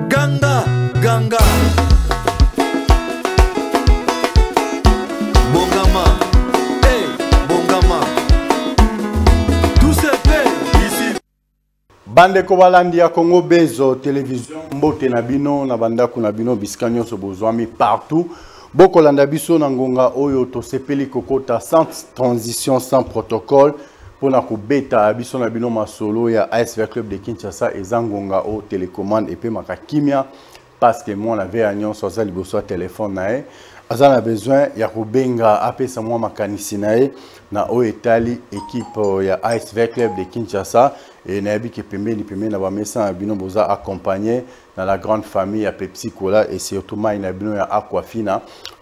Ganga, ganga. Bongama, hey, Bongama. Tout se fait ici. Bande Kobalandi à Congo Bezo, télévision, Mbote Nabino, Nabanda Kunabino, Biscanio, Sobozwami, partout. Boko Landabiso, Nangonga, Oyo, Tosepeli, Kokota, sans transition, sans protocole. Pour na beta abiso na bino masolo ya ASV Club de Kinshasa et Zangonga au télécommande et puis makakimia parce que moi la veille sur ça liboso téléphone nae azana besoin ya kubenga apesa moi makanisi nae na o etali équipe ya ASV Club de Kinshasa et na bi ke pembeni na ba mesa bino boza accompagner dans la grande famille ya Pepsi Cola et surtout mai na bino ya Aquafina.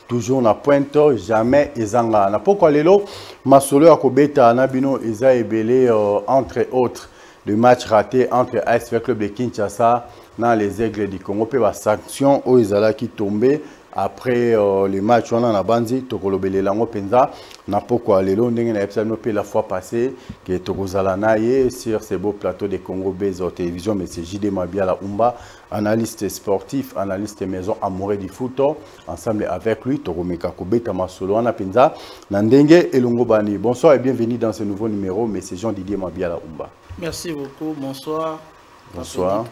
Toujours na pointe, jamais ezanga. Na pourquoi lelo masolo ya kobeta na bino eza ebele entre autres le match raté entre ASV Club de Kinshasa dans les Aigles du Congo pe ba sanction o ezala qui tombé après le match on a bandi tokolobele lango penza na pourquoi lelo ndenge na episode pe la fois passée que tokozala naye sur ce beau plateau de Congo Bezo télévision mais c'est JD Mabiala Umba analyste sportif, analyste maison amoureux du foot. Ensemble avec lui, Toromeka Kobeta Masolo Ana Penza, Nandenge et Longobani. Bonsoir et bienvenue dans ce nouveau numéro, mais c'est Jean-Didier Mabiala Umba. Merci beaucoup, bonsoir. Bonsoir.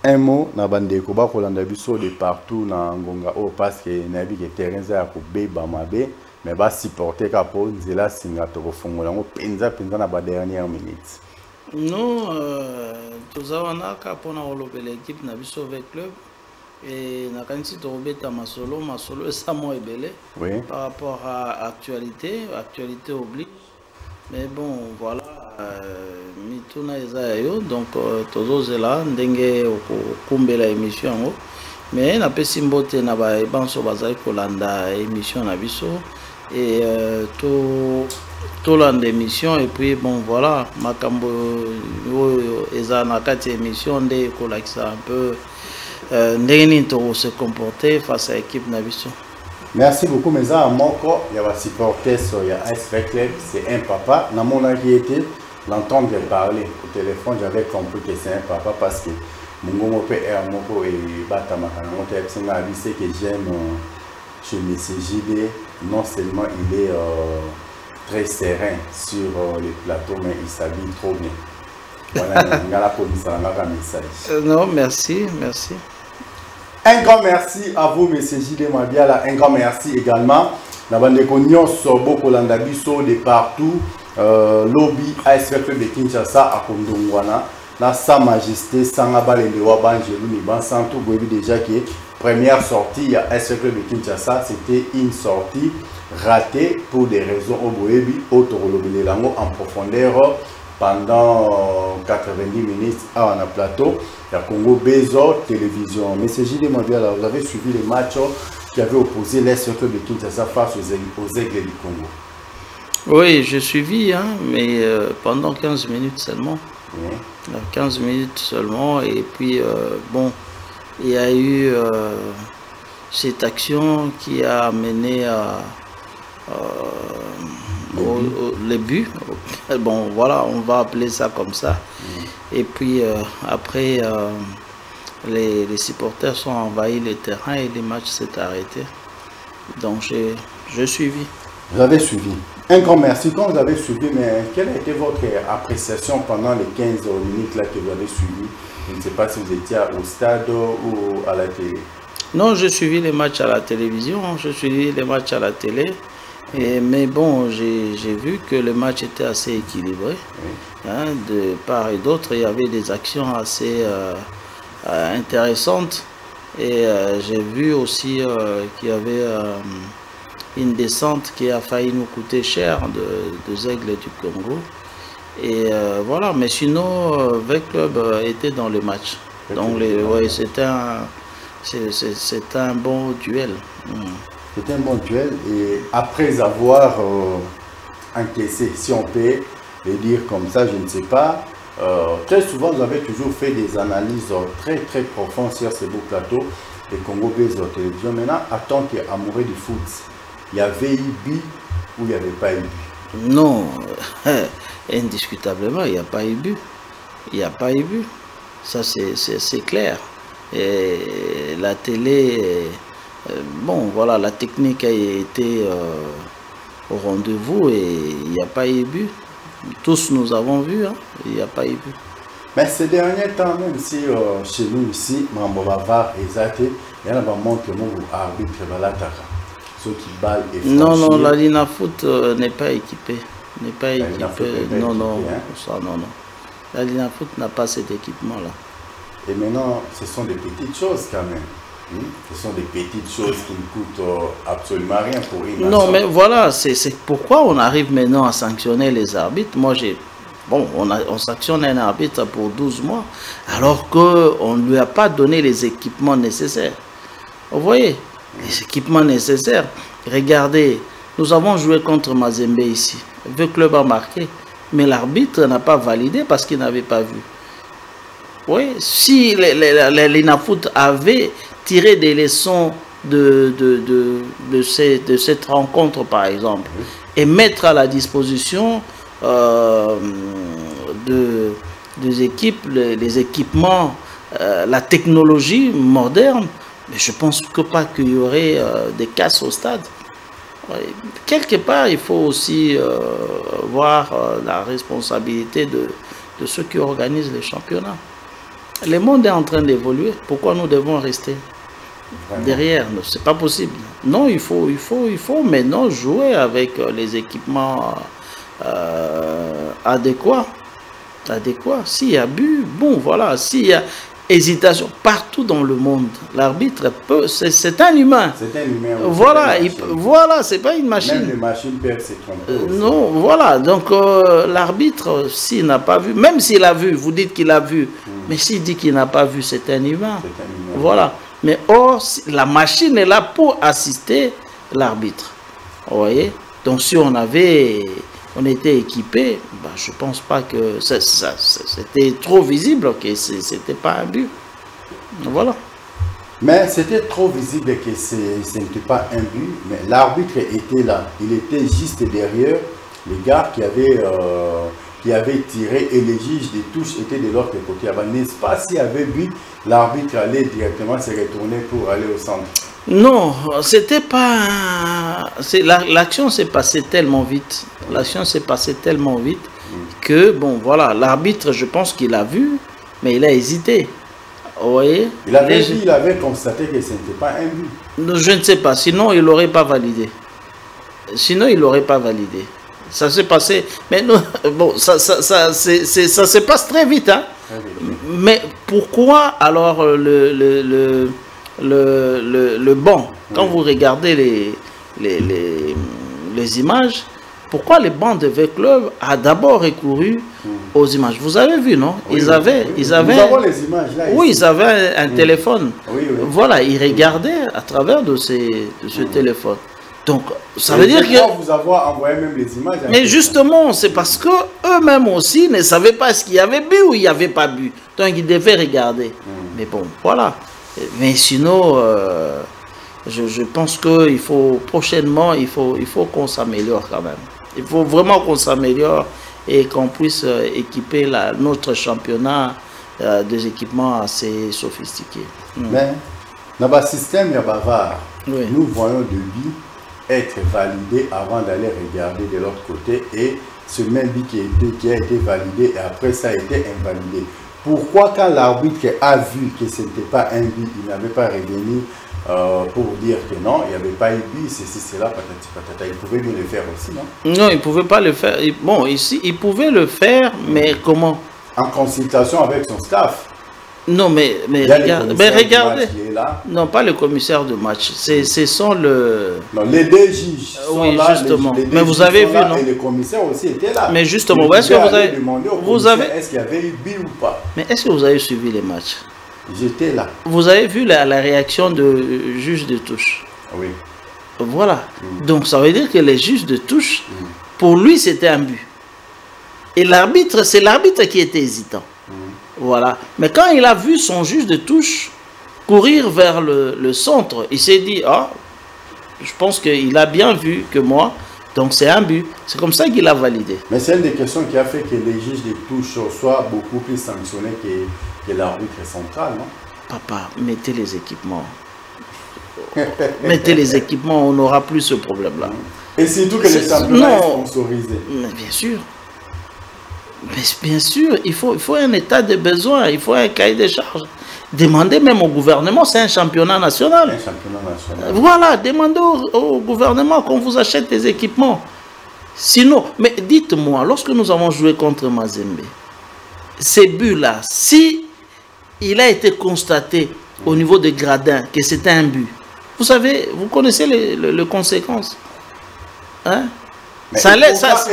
Un mot, na bande koba kolanda biso de partout na ngonga o parce que nabi ke terrain za ko be ba mabe mais ba supporter ka po nzela singa to fongola ngo penza na ba dernière minute. Non, tous avons pour l'équipe Nabiso Club et na kanisi to beta masolo est samo ebele par rapport à actualité oblige mais bon voilà mituna ezayo donc tous là ndenge okumbela émission mais na pesi mbote na ba banso bazali kolanda émission na biso et tout l'émission et puis bon voilà makambo ezana kati émission nde kolakisa un peu ndeni to se comporter face à l'équipe Nabiso. Merci beaucoup mes amis moko ya ba supporter so ya ASV Club c'est un papa na mon qui était l'entendre parler au téléphone j'avais compris que c'est un papa parce que mon père moko et bata makana monte singa abise que j'aime chez MCJD non seulement il est très serein sur les plateaux, mais il s'habille trop bien. Voilà, message. Non, merci, merci. Un grand merci à vous, M. J.D. Mabiala. Un grand merci également. La bande de Cognos, beaucoup d'Andabiso de partout. Lobby ASV Club de Kinshasa à Kondongwana. Là, Sa Majesté, Sangabal et Lewaban, Jelou, Niban, Santou, Gouebi déjà qui est première sortie à ASV Club de Kinshasa. C'était une sortie raté pour des raisons au Boébi, au Torolobelango en profondeur pendant 90 minutes à un plateau. Il y a Congo Bezo, télévision. Mais c'est JD Mabiala, vous avez suivi les matchs qui avaient opposé l'Est Club de Kinshasa face aux Aigles du Congo. Oui, j'ai suivi, hein, mais pendant 15 minutes seulement. Oui. 15 minutes seulement, et puis bon, il y a eu cette action qui a mené à les buts. Bon voilà, on va appeler ça comme ça. Et puis après les supporters sont envahis le terrain et le match s'est arrêté. Donc j'ai suivi. Vous avez suivi. Un grand merci. Quand vous avez suivi, mais quelle a été votre appréciation pendant les 15 minutes là que vous avez suivi? Je ne sais pas si vous étiez au stade ou à la télé. Non, j'ai suivi les matchs à la télévision, j'ai suivi les matchs à la télé. Mais bon, j'ai vu que le match était assez équilibré. Hein, de part et d'autre, il y avait des actions assez intéressantes. Et j'ai vu aussi qu'il y avait une descente qui a failli nous coûter cher de Aigles du Congo. Et voilà, mais sinon, VEC Club était dans le match. Donc ouais, c'était un bon duel. C'était un bon duel et après avoir encaissé, si on peut le dire comme ça, je ne sais pas, très souvent vous avez toujours fait des analyses très profondes sur ce beau plateau de Congo Bezo télévision. Maintenant, en tant qu'amoureux du foot, il y avait eu but ou il n'y avait pas eu but. Non, indiscutablement, il n'y a pas eu but. Il n'y a pas eu but. Ça, c'est clair. Et la télé, bon, voilà, la technique a été au rendez-vous et il n'y a pas eu but. Tous nous avons vu, hein, il n'y a pas eu but. Mais ces derniers temps, même si chez nous ici, Mambo Bava et Zate, il y a un moment que mon arbitre va l'attaquer. Ceux qui ballent et franchissent. Non, non, la Lina Foot n'est pas équipée. N'est pas équipée. Non, non, hein? Ça, non, non. La Lina Foot n'a pas cet équipement-là. Et maintenant, ce sont des petites choses quand même. Ce sont des petites choses qui ne coûtent absolument rien pour une Non, mais voilà, c'est pourquoi on arrive maintenant à sanctionner les arbitres. Moi, bon, on sanctionne un arbitre pour 12 mois, alors qu'on ne lui a pas donné les équipements nécessaires. Vous voyez, les équipements nécessaires. Regardez, nous avons joué contre Mazembe ici. Le club a marqué, mais l'arbitre n'a pas validé parce qu'il n'avait pas vu. Oui, si l'INAFOOT avait tiré des leçons de cette rencontre, par exemple, et mettre à la disposition des équipes, les équipements, la technologie moderne, mais je ne pense que pas qu'il y aurait des casses au stade. Quelque part, il faut aussi voir la responsabilité de ceux qui organisent les championnats. Le monde est en train d'évoluer. Pourquoi nous devons rester derrière? C'est pas possible. Non, il faut maintenant jouer avec les équipements adéquats. S'il y a but, bon, voilà. S'il y a hésitation partout dans le monde, l'arbitre peut. C'est un humain. C'est un humain. Voilà, c'est pas une machine. Même les machines peuvent se tromper. Non, voilà. Donc l'arbitre, s'il n'a pas vu, même s'il a vu, vous dites qu'il a vu, mais s'il dit qu'il n'a pas vu, c'est un humain. Voilà. Mais or, la machine est là pour assister l'arbitre. Vous voyez? Donc si on était équipé, bah, je ne pense pas que c'était trop visible que ce n'était pas un but. Voilà. Mais c'était trop visible que ce n'était pas un but, mais l'arbitre était là. Il était juste derrière les gars qui avaient tiré et les juges des touches étaient de l'autre côté. N'est-ce pas s'il y avait but, l'arbitre allait directement se retourner pour aller au centre? Non, c'était pas... L'action s'est passée tellement vite. L'action s'est passée tellement vite que, bon, voilà, l'arbitre, je pense qu'il a vu, mais il a hésité. Vous voyez? Il avait constaté que ce n'était pas un but. Je ne sais pas, sinon il n'aurait pas validé. Sinon, il n'aurait pas validé. Ça s'est passé... Mais non, bon, ça se passe très vite, hein? Mais pourquoi alors le banc, quand vous regardez les images, pourquoi le banc de V-Club a d'abord recouru aux images? Vous avez vu, non? Ils avaient les images là. Oui, ils avaient un téléphone. Voilà, ils regardaient à travers de ce téléphone. Donc, ça veut dire que... vous avoir envoyé même les images. Mais justement, c'est parce que eux-mêmes aussi ne savaient pas ce qu'il y avait but ou il n'y avait pas but. Donc, ils devaient regarder. Mais bon, voilà. Mais sinon, je pense qu'il faut prochainement, il faut qu'on s'améliore quand même. Il faut vraiment qu'on s'améliore et qu'on puisse équiper notre championnat des équipements assez sophistiqués. Mais dans le système, il y a bavard. Nous voyons de lui être validé avant d'aller regarder de l'autre côté et ce même but qui a été validé et après ça a été invalidé. Pourquoi quand l'arbitre a vu que ce n'était pas un but, il n'avait pas revenu pour dire que non, il n'y avait pas eu but, ceci, cela, patati patata. Il pouvait bien le faire aussi, non? Non, il ne pouvait pas le faire. Bon, ici, il pouvait le faire, mais comment? En consultation avec son staff. Non, mais regardez. Non, pas le commissaire de match. Ce sont les deux juges. Oui, justement. Mais vous avez vu, non? Et le commissaire aussi était là. Mais justement, est-ce que vous avez... Est-ce qu'il y avait eu but ou pas? Mais est-ce que vous avez suivi les matchs? J'étais là. Vous avez vu la réaction du juge de touche? Oui. Voilà. Donc, ça veut dire que les juges de touche, pour lui, c'était un but. Et l'arbitre, c'est l'arbitre qui était hésitant. Voilà. Mais quand il a vu son juge de touche courir vers le centre, il s'est dit, ah, je pense qu'il a bien vu que moi, Donc c'est un but. C'est comme ça qu'il a validé. Mais c'est une des questions qui a fait que les juges de touche soient beaucoup plus sanctionnés que l'arbitre central, non? Papa, mettez les équipements. Mettez les équipements, on n'aura plus ce problème-là. Et surtout que les championnats sont sponsorisés. Mais bien sûr. Mais bien sûr, il faut un état de besoin, il faut un cahier de charges. Demandez même au gouvernement, c'est un championnat national. Un championnat national. Voilà, demandez au gouvernement qu'on vous achète des équipements. Sinon, mais dites-moi, lorsque nous avons joué contre Mazembe, ces buts-là, si il a été constaté au niveau des gradins que c'était un but, vous savez, vous connaissez les conséquences. Hein? Et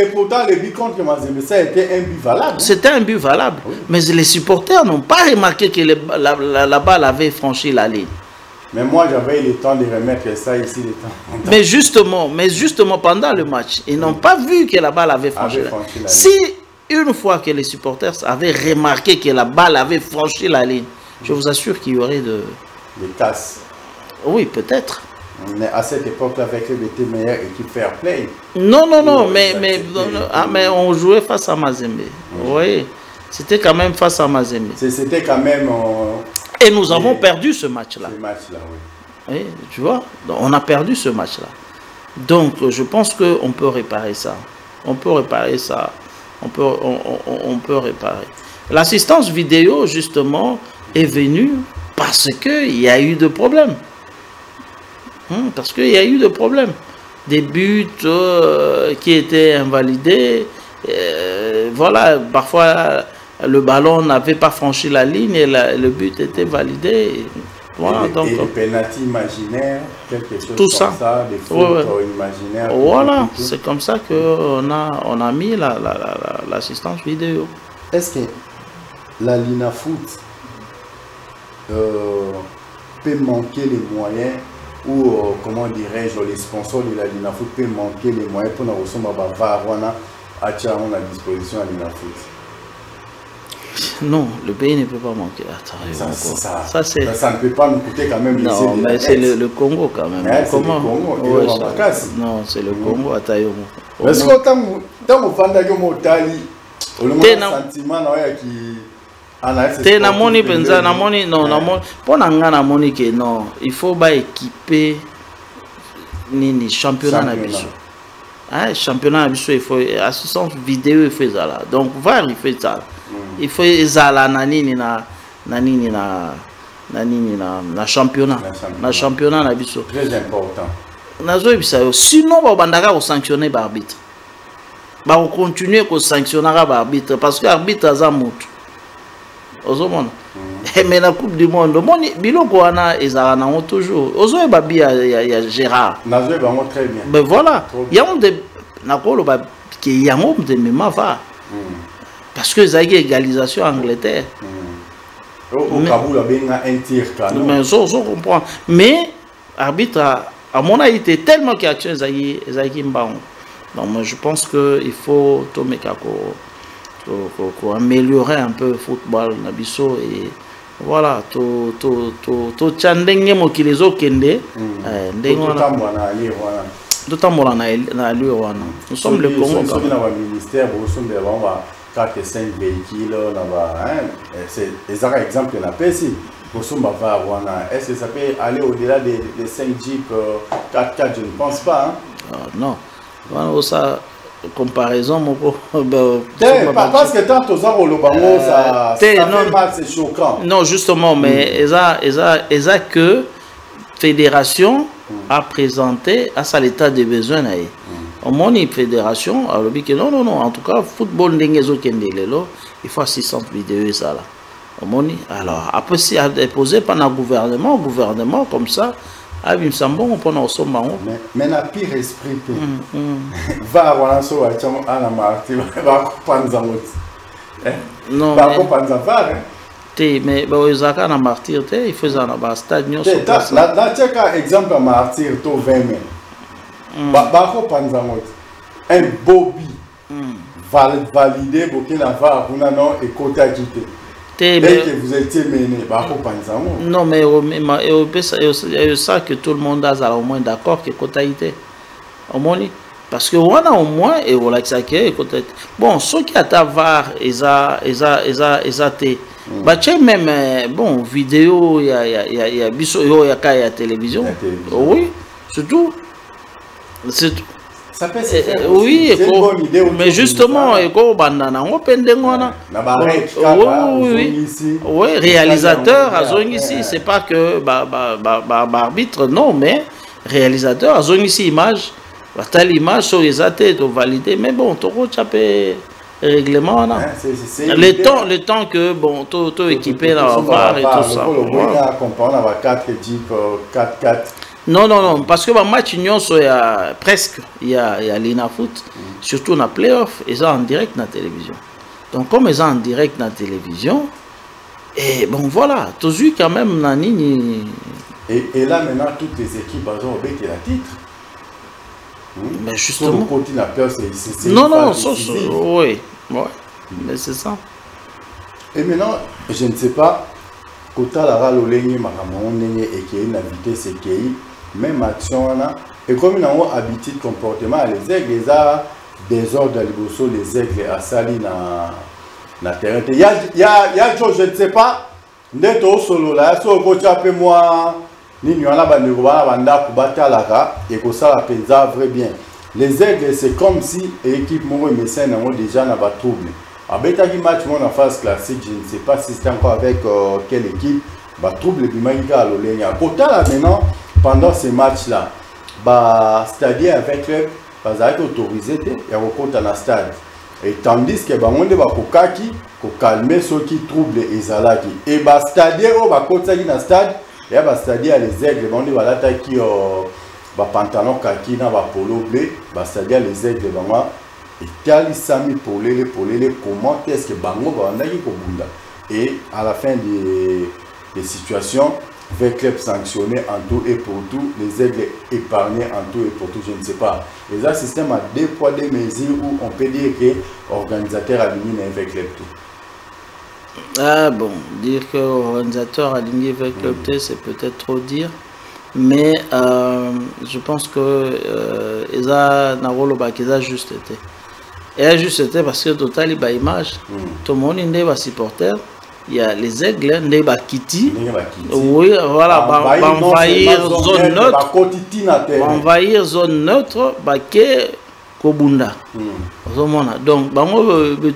pourtant, le but contre Mazembe, ça a été un but valable. C'était un but valable. Oui. Mais les supporters n'ont pas remarqué que la balle avait franchi la ligne. Mais moi, j'avais eu le temps de remettre ça ici. Mais justement, pendant le match, ils n'ont pas vu que la balle avait franchi la ligne. Si une fois que les supporters avaient remarqué que la balle avait franchi la ligne, je vous assure qu'il y aurait des casses. Oui, peut-être. Mais à cette époque-là, avec les meilleures équipes fair play. Non, mais on jouait face à Mazembe. Oui, c'était quand même face à Mazembe. C'était quand même... Et nous avons perdu ce match-là. Ce match-là, oui. Oui, tu vois, on a perdu ce match-là. Donc, je pense qu'on peut réparer ça. On peut réparer ça. On peut réparer. L'assistance vidéo, justement, est venue parce qu'il y a eu des problèmes. Parce qu'il y a eu des problèmes. Des buts qui étaient invalidés. Voilà, parfois le ballon n'avait pas franchi la ligne et le but était validé. Voilà, et les pénaltys imaginaires, quelque chose tout comme ça, des fautes imaginaires. Voilà, c'est comme ça qu'on a mis l'assistance vidéo. Est-ce que la Linafoot peut manquer les moyens ou comment dirais-je, les sponsors de la Linafoot peuvent manquer les moyens pour nous recevoir à la disposition à Linafoot? Non, le pays ne peut pas manquer. Attends, ça ne peut pas nous coûter quand même. Non, mais c'est le Congo quand même. Comment? Non, c'est le Congo. Est-ce que tant que vous avez un sentiment namoni penza namoni non namoni pona nga namoni ke non il faut ba équiper nini championnat na biso championnat na biso il faut assistance vidéo il faut ça donc VAR il fait ça il faut ezala na nini na championnat na biso très important nazo bisa sinon ba bandaka ko sanctionner ba arbitre ba continuer ko sanctionner ba arbitre parce que arbitre aza mutu ozomona mais la coupe du monde moni biloko wana ezala nango toujours ozoye babi ya Gérard nazoye bango très bien mais voilà yango de nakolo ba ke yango de mema va parce que ça y égalisation Angleterre au Kaboul benga un tir canon mais ça comprend mais arbitre à mon avis était tellement que action zaki mbango donc moi je pense que il faut to mekako pour améliorer un peu le football nabiso et voilà to chandenge mokilizo kende ndengo na allure wana nous sommes le Congo quand même na ministère bo sombe ba 4 et 5 véhicules c'est un exemple na pesi bo somba va wana est-ce que ça peut aller au-delà des 5 jeeps 4x4 je ne pense pas non voilà ça comparaison parce que tant aux arts au bango ça fait mal, c'est choquant. Non justement mais eza que fédération a présenté à ça l'état de besoin au moins une fédération a dit que non en tout cas football ndengezo kendelelo il faut assistance vidéo ça là au moins alors après si a déposé par le gouvernement comme ça mais na pire esprit va wana so wa chamo ana marti va kupanza moti non va kupanza va mais ba uzaka na martyr te il faisait na stade nyo so la cheka exemple martyr to 20 mai ba kupanza moti un bobi validé Burkina va kuna non et kota quitté et que vous étiez mené, non, mais ça que tout le monde a au moins d'accord que Kotaïté. Au moins, parce que on a au moins et voilà que ça bon ceux qui à var eza bah tiens même bon vidéo il y a biso yo ya ka ya télévision oui surtout c'est ça peut oui mais justement eko bandana on pendengona oui réalisateur azongi ici c'est pas que arbitre non mais réalisateur azongi ici image bah l'image sur les athées de valider mais bon toko chapé règlement là le temps que bon tout équipé là VAR et tout ça non parce que le match presque il y a l'INAFoot surtout dans playoff ils sont en direct dans la télévision donc comme ils sont en direct dans la télévision et bon voilà tu as vu quand même nani et là maintenant toutes les équipes ont obéi la titre. Mais justement. Non, oui, mais c'est ça. Et maintenant, je ne sais pas, Kota la Ralolengi Maramon et qui est une invité, c'est qui même action et comme ils ont habitué de comportement, les aigles, les a des ordres à l'Iboso, les aigles à Sali na terrain. Il y a je ne sais pas, neto solo là, so coach appelle moi. Ni nyana ba negoba banda kubata laka et que ça la penza vrai bien. Les aigles c'est comme si l'équipe Moro et Messin ont déjà na ba trouble. Abeta qui match mon en phase classique, je ne sais pas si c'est encore avec quelle équipe ba trouble bimaïka à l'olenya. Kota là maintenant pendant ces matchs là, ba c'est-à-dire avec club ba za été autorisé et rekota na stade. Et tandis que ba monde ba kokaki ko calmer ceux qui troublent ezalaki. Et ba c'est-à-dire au ba kota qui na stade c'est-à-dire les aigles, qui pantalon kaki na polo bleu, c'est-à-dire les aigles vraiment et tali sami pour les comment est-ce que bango et à la fin des situations les clubs sanctionnés en tout et pour tout, les aigles épargnés en tout et pour tout, je ne sais pas. Les système a deux poids deux mesures où on peut dire que l'organisateur a aligné avec club tout. Ah bon, dire que l'organisateur aligné avec le club, c'est peut-être trop dire, mais je pense que Eza Naroloba qui a juste été. Et a juste été parce que total il y a image, tout le monde est un supporter. Il y a les aigles, les Bakiti. Oui, voilà, envahir zone neutre. Envahir zone neutre, Baké Kobunda. Donc,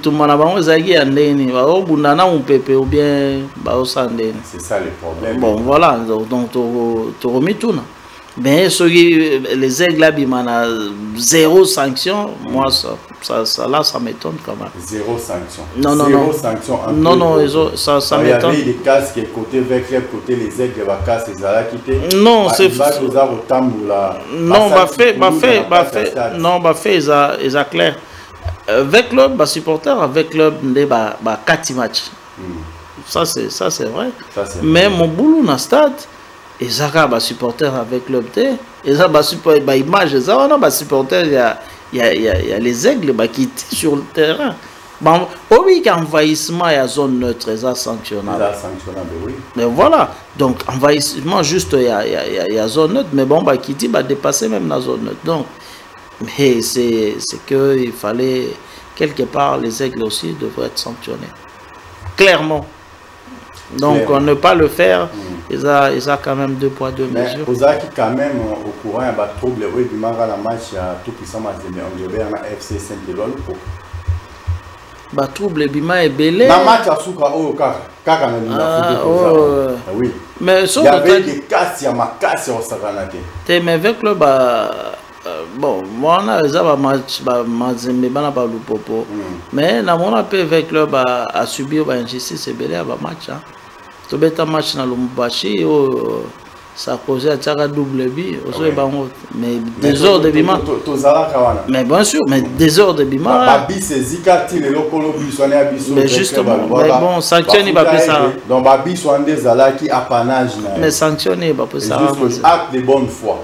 tout le monde zagi andeni, Kobunda na un pepe ou bien Baosandeni. C'est ça le problème. Bon, voilà, donc tu remets tout. Mais les aigles là, zéro sanction, moi ça là ça m'étonne quand même. Zéro sanction. Non. Sanction. Non, ça m'étonne. Il y avait des casques côté avec côté les aigles, les casques, les ala quitté. Non, c'est non, ils a clair. Avec club, supporter avec club, des 4 matchs. Ça c'est vrai. Mais mon boulot dans le stade. Et ça va supporter avec le T. Et ça va supporter image. Ça va supporter. Il y a les aigles qui sont sur le terrain. Bon, oui, envahissement et zone neutre, ça sanctionnable. Oui. Mais voilà. Donc envahissement juste il y a zone neutre, mais bon qui dit dépasser même la zone neutre. Donc, mais c'est que il fallait quelque part les aigles aussi devraient être sanctionnés. Clairement. Donc on ne pas le faire. Ils ont quand même 2 poids 2 mesures. Vous avez quand même au courant il y a trouble du manga la match à tout puissant match de Angleterre na FC Saint-Éloy pour trouble bima et belé. Na match à Souka au kaka na lina oui. Mais il y avait des casses ya makasi au sakanate. Mais avec le bon, moi on a déjà match mazembe bana ba lupopo. Mais na mona pe avec le a subir ba injustice c'est belé ba match hein. To beta match na Lumbashi ça causait à Tchaka double bi mais des heures de bima mais bien sûr mais des heures de bima mais justement mais bon sanctionné pas plus ça donc babi sont des ala qui apanage mais sanctionné pas plus ça acte de bonne foi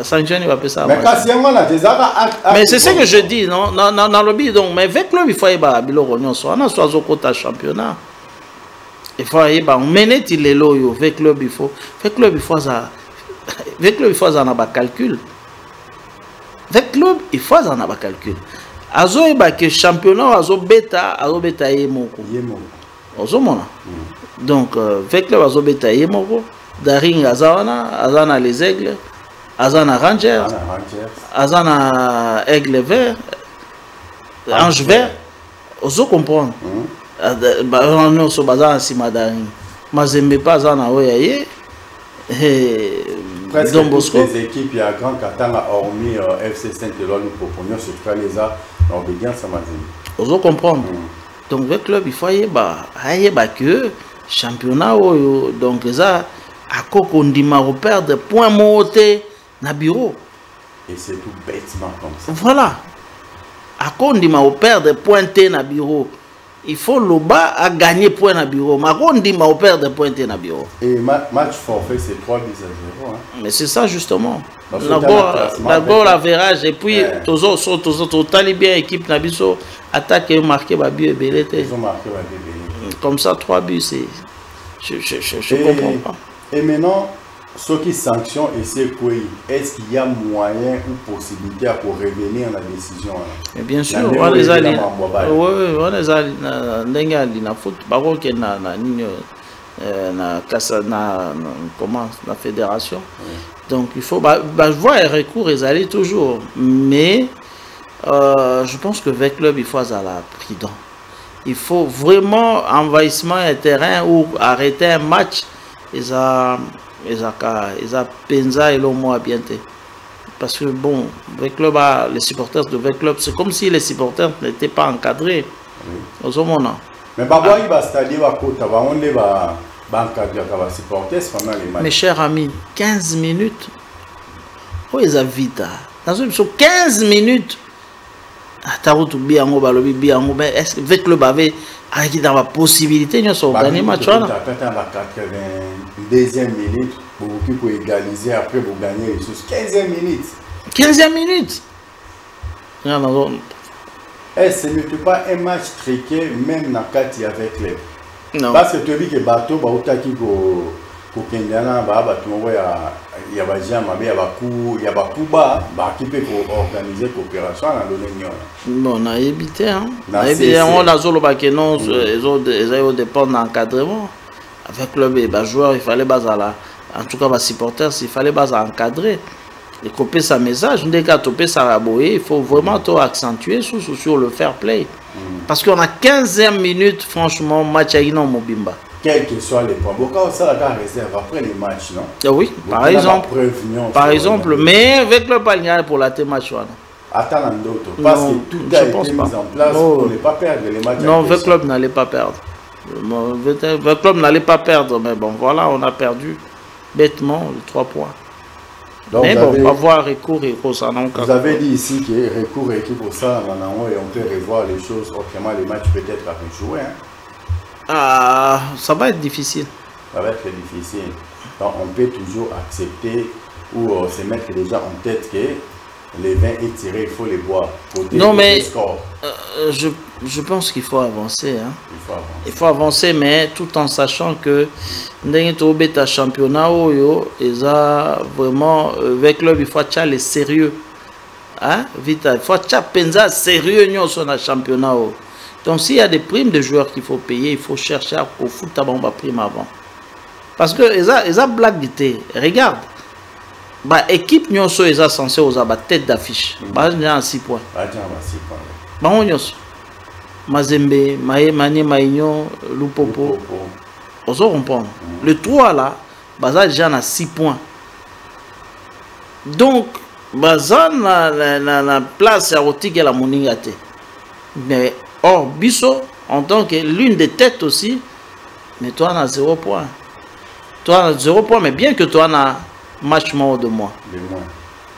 sanctionné pas plus ça mais c'est ce que je dis non dans le bi donc mais avec le il faut y ba bilo ronion soit on a soit au quota championnat. Il faut mener les loyaux avec le bifo. Avec le bifo ça. Avec le bifo ça n'a pas calcul. Avec club, il faut avoir un calcul. Azo et que championnat, azo bêta yemoko. Ozomona. Donc, avec club, azo bêta yemoko. Daring azana les aigles, azana Rangers, azana aigle vert, ange vert. Ozo comprendre. Non, so bazana sima Daring. Mazembe pas azana oyaye. Presque toutes les équipes, il y a grand Katanga, hormis FC Saint-Éloi, nous proposons sur les a l'obédience à Mazembe. Vous comprendre. Donc, le club, il faut y avoir que championnat, donc, ça, à quoi qu'on dit, on perd des points montés dans le bureau. Et c'est tout bêtement comme ça. Voilà. À quoi on dit, on perd des points dans le bureau. Il faut le bas à gagner points dans le bureau. Mais on dit on perd des points dans le bureau. Et match forfait, c'est 3 buts à 0. Hein. Mais c'est ça justement. D'abord la verrage et puis tout bien équipe Nabiso attaque et marqué ba but et belé. Ils ont marqué ba but. Comme ça 3 buts c'est je comprends pas. Et maintenant ce qui sanctionne et c'est quoi, est-ce qu'il y a moyen ou possibilité pour revenir à la décision? Mais bien sûr, on les a na foot baro que na fédération. Donc il faut voir les recours ils allaient toujours, mais je pense que avec le club il faut avoir la prudence. Il faut vraiment envahissement un terrain ou arrêter un match. Ils a pensa et l'au moins bien. Parce que bon, avec club, les supporters de avec club, c'est comme si les supporters n'étaient pas encadrés. Au moment. Mais Baboua, il va c'est-à-dire on les va encadrer les supporters pendant les matchs. Mes chers amis, 15 minutes. Oh, ils ont vite. Dans une 15 minutes. Mais est-ce que avec club avait dans la possibilité de gagner match là? La 82e minute pour égaliser après pour gagner les choses. 15e minute. 15e minute. Ce n'est pas un match triqué même dans le cas avec les. Non. Parce que tu dis que bateau pour Kendana il y a qui peut organiser coopération dans le bon, on a évité hein. On a que non ils dépendent d'encadrement avec le joueur il fallait en tout cas les supporters il fallait encadrer et copier sa message dès qu'à toper ça raboyer il faut vraiment accentuer sur le fair play parce qu'on a 15e minute franchement match à Ino Mobimba. Quels que soient les points. Beaucoup ça la réserve après les matchs, non? Oui, par exemple, mais avec le palier pour la match. Attends d'autres. Parce que tout a été mis en place pour ne pas perdre les matchs. Non, le club n'allait pas perdre. Le club n'allait pas perdre, mais bon, voilà, on a perdu bêtement les 3 points. Donc, mais bon, on va voir recours et pour ça. Vous avez dit ici que recours et pour ça, et on peut revoir les choses autrement, les matchs peut-être à jouer. Hein? Ça va être difficile. Ça va être difficile. Donc on peut toujours accepter ou se mettre déjà en tête que les vins étirés, il faut les boire. Non mais je pense qu'il faut avancer. Hein. Il faut avancer, mais tout en sachant que dans le championnat, vraiment avec le il faut être les sérieux. Hein? Vite, il faut être sérieux dans le championnat. Donc s'il y a des primes de joueurs qu'il faut payer, il faut chercher au foot à prime avant. Parce que ils ont blague d'été. Regarde. Équipe nous sommes censés avoir tête d'affiche. Ils ont 6 points. Mazembe, Mané, Maïnho, Lupopo. On se comprend. Le 3 là, Baza déjà a 6 points. Donc, Baza na place à Rotique et la Moningate. Mais or, Bisso, en tant que l'une des têtes aussi, mais toi, on a 0 points. Toi, on a 0 points, mais bien que toi, on a match mort de moi.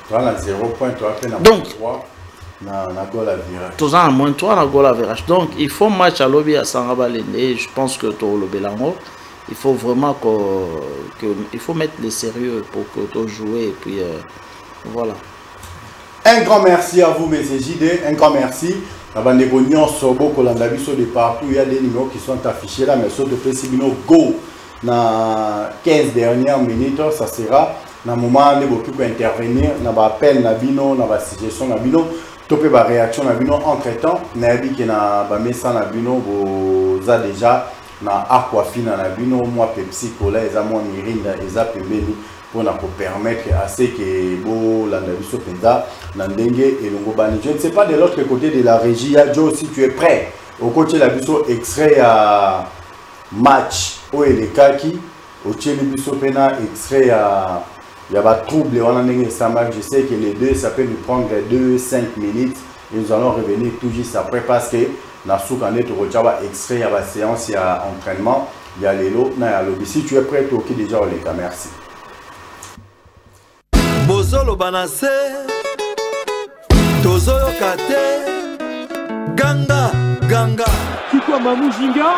Toi, on a 0 points, toi, on a donc, 3. On a goal à virage. Toi, on a moins 3, on a goal à virage. Donc, il faut match à lobby à Sanrabalene. Et je pense que tu as le Bélango. Il faut vraiment il faut mettre les sérieux pour que tu joues. Et puis, voilà. Un grand merci à vous, messieurs JD. Un grand merci. De partout, il y a des numéros qui sont affichés là, mais sauf de Pessibino Go dans 15 dernières minutes, ça sera na moment ne beaucoup intervenir na ba appel na bino na ba suggestion na bino topé ba réaction na bino entre temps na bi ke na ba message na bino boza déjà na aquafina na bino moi Pepsi Cola eza moi mirinda eza pembeni pour na permettre à ce que bo la biso penda na ndenge elongo bani. Je ne sais pas de l'autre côté de la régie ya Joe si tu es prêt au côté la biso extrait à match o elekaki au tcheli biso pena extrait à il y a pas de trouble on a ndenge ça marche. Je sais que les deux ça peut nous prendre 2-5 minutes et nous allons revenir tout juste après parce que na souka neto rochaba extrait ya ba séance ya entraînement ya lelo na ya lobby. Si tu es prêt toki déjà au leka. Merci. Bozolo banase Tozoyo kate Ganga Ganga Kikwa Mamujinga.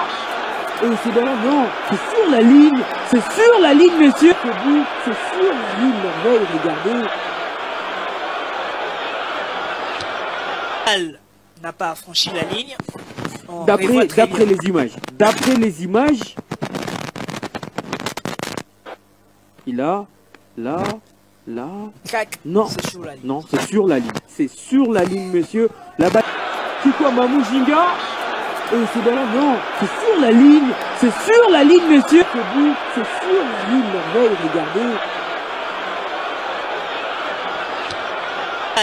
Et c'est dans là, non, c'est sur la ligne, monsieur. C'est sur la ligne, merveille, regardez. Elle n'a pas franchi la ligne. D'après les images, il a, là, non, c'est sur la ligne. C'est sur la ligne, monsieur. Là-bas, Kikwa Mamujinga. Et c'est dans là, non, c'est sur la ligne, monsieur. C'est sur la ligne, merveille, regardez.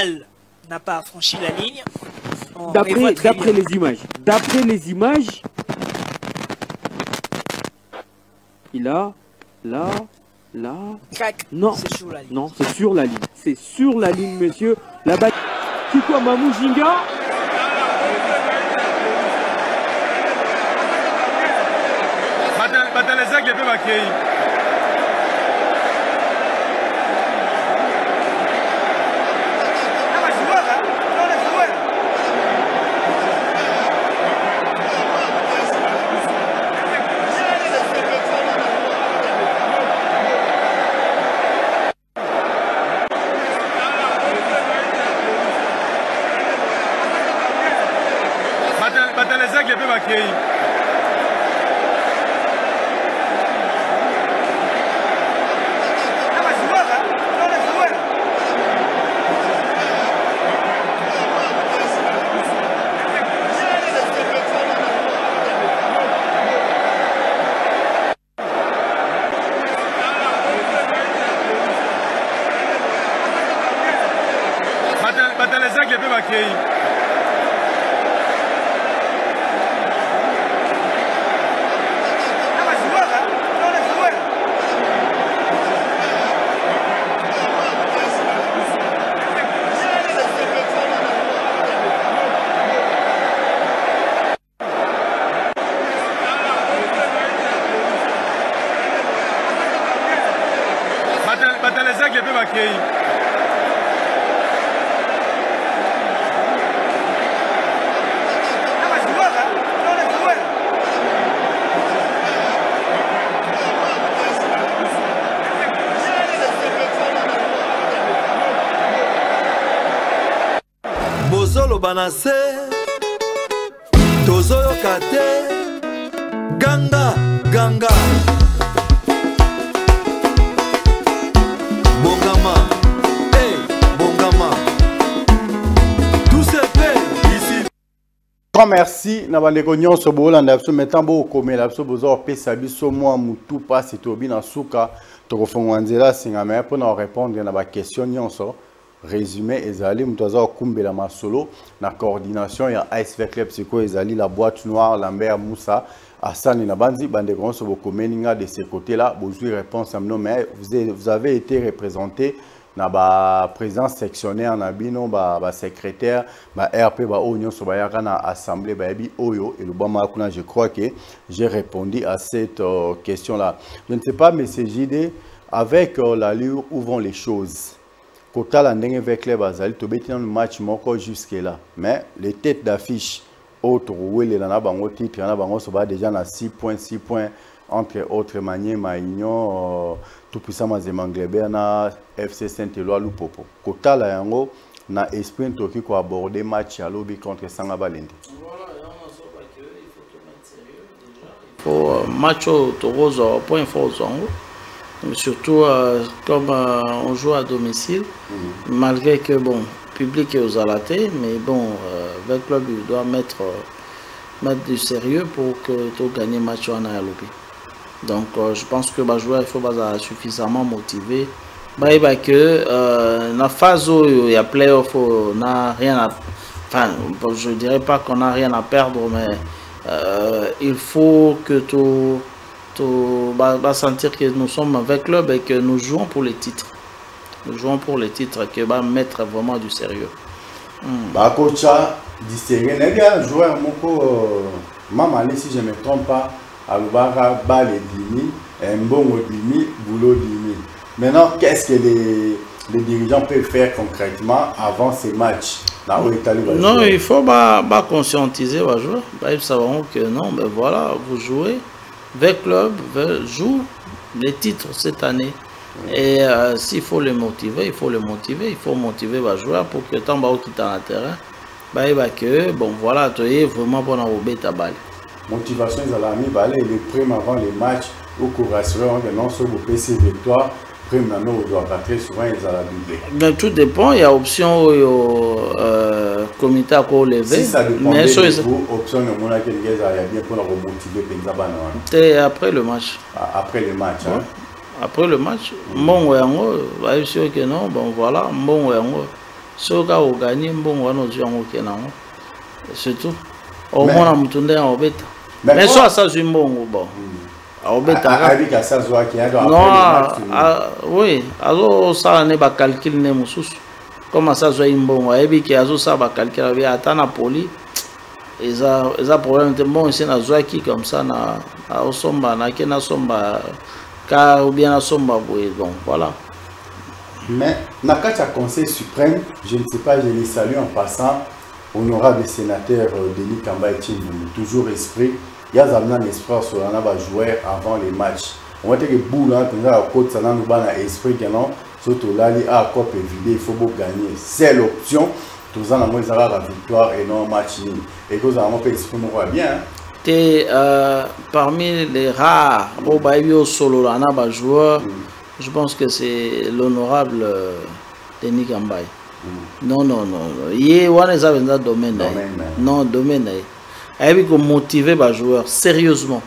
Elle n'a pas franchi la ligne. D'après les images, il a, là, non, c'est sur la ligne. C'est sur la ligne, monsieur. Là-bas, Kikwa Mamujinga. Bozolo banase Tozoyo kate Ganga Ganga Bongama Hey Bongama Tout se fait ici. Grand merci na bandeko nyonso bolanda biso maintenant bo komela biso bozo pesa biso mwa mutu pasi tobi na suka tokofonga nzela singa mais pour na répondre na ba question nyonso. Résumé ezali mutaza kumbela masolo na coordination ya ASV Club Siko ezali la boîte noire Lambert Moussa Assani na bandi bande gonso bokomeninga de ce côté là bozui réponse amno mais vous avez été représenté na ba président sectionnaire na bino ba secrétaire ba RP ba onyo so ba yaka na assemblée ba bi oyo et le bama kuna. Je crois que j'ai répondu à cette question là. Je ne sais pas monsieur JD avec l'allure où vont les choses. Kota la ndenge avec les bazali to beti dans le match moko jusque là mais les têtes d'affiche autres où les na bango titre na bango so ba déjà na 6 points entre autres manières Maignon tout puissant Mazemanglebe na FC Saint-Éloi Lupopo. Kota la yango na esprit toki ko aborder match à lobby contre Sanga Balende. Voilà, il faut tout mettre sérieux déjà. Il faut match au Torozo point fort zongo. Surtout comme on joue à domicile, malgré que bon, le public est aux alatés, mais bon, le club il doit mettre du sérieux pour que tu gagnes le match en Ayalobi. Donc je pense que les joueurs il faut être suffisamment motivés. Que la phase où il y a playoff, on n'a rien à, enfin, je ne dirais pas qu'on n'a rien à perdre, mais il faut que tu sentir que nous sommes avec club et que nous jouons pour les titres. Nous jouons pour les titres, que va mettre vraiment du sérieux. Coach, distingué, il y a un joueur, si je ne me trompe pas, Alubara, Bal et Dimi, Mbongo Dimi, Boulot Dimi. Maintenant, qu'est-ce que les dirigeants peuvent faire concrètement avant ces matchs? Non, il faut conscientiser les joueurs. Ils sauront que non, mais voilà, vous jouez. Le club joue les titres cette année. Et s'il faut les motiver, il faut motiver les joueurs pour que tant qu'ils quittent le terrain, que bon voilà, tu es vraiment bon à rouler ta balle. Motivation, ils allaient mis les primes avant les matchs au cours assurant que non, sur vos PC victoire, prime maintenant, on doit battre souvent, ils allaient doubler. Mais tout dépend, il y a option au comité à quoi lever. Si ça dépend de vous, option de mon accueil, il y a bien pour la remotiver. C'est après le match. Après le match, hein? Après le match, bon, ouais, sûr que non, bon voilà, bon, ouais, si on a gagné, bon, on c'est tout. Au moins, on a tourné en bête. Mais soit ça, c'est bon, bon. Oui, alors ça n'est pas calculé, comment ça, c'est bon, et puis qu'il ça va calculer, à Napoli. Ils ont problème de bon, c'est un qui comme ça, na somba, na qui na somba. Car ou bien la somme donc voilà. Mais Nakacha Conseil suprême, je ne sais pas, je les salue en passant, honorable sénateur Denis Kamba et toujours esprit, il y a un espoir sur un joueur avant les matchs. On va dire que boule, à côté, ça n'a pas esprit que non, surtout là, il y a un cop évidé, il faut gagner. C'est l'option, tous en amont, ils auront la victoire et non match nul. Et que vous avez un peu esprit, on voit bien. Parmi les rares solo joueurs, je pense que c'est l'honorable Denis Kambaye. Non. Il y a un domaine. Non, domaine. Il faut motiver les joueurs sérieusement.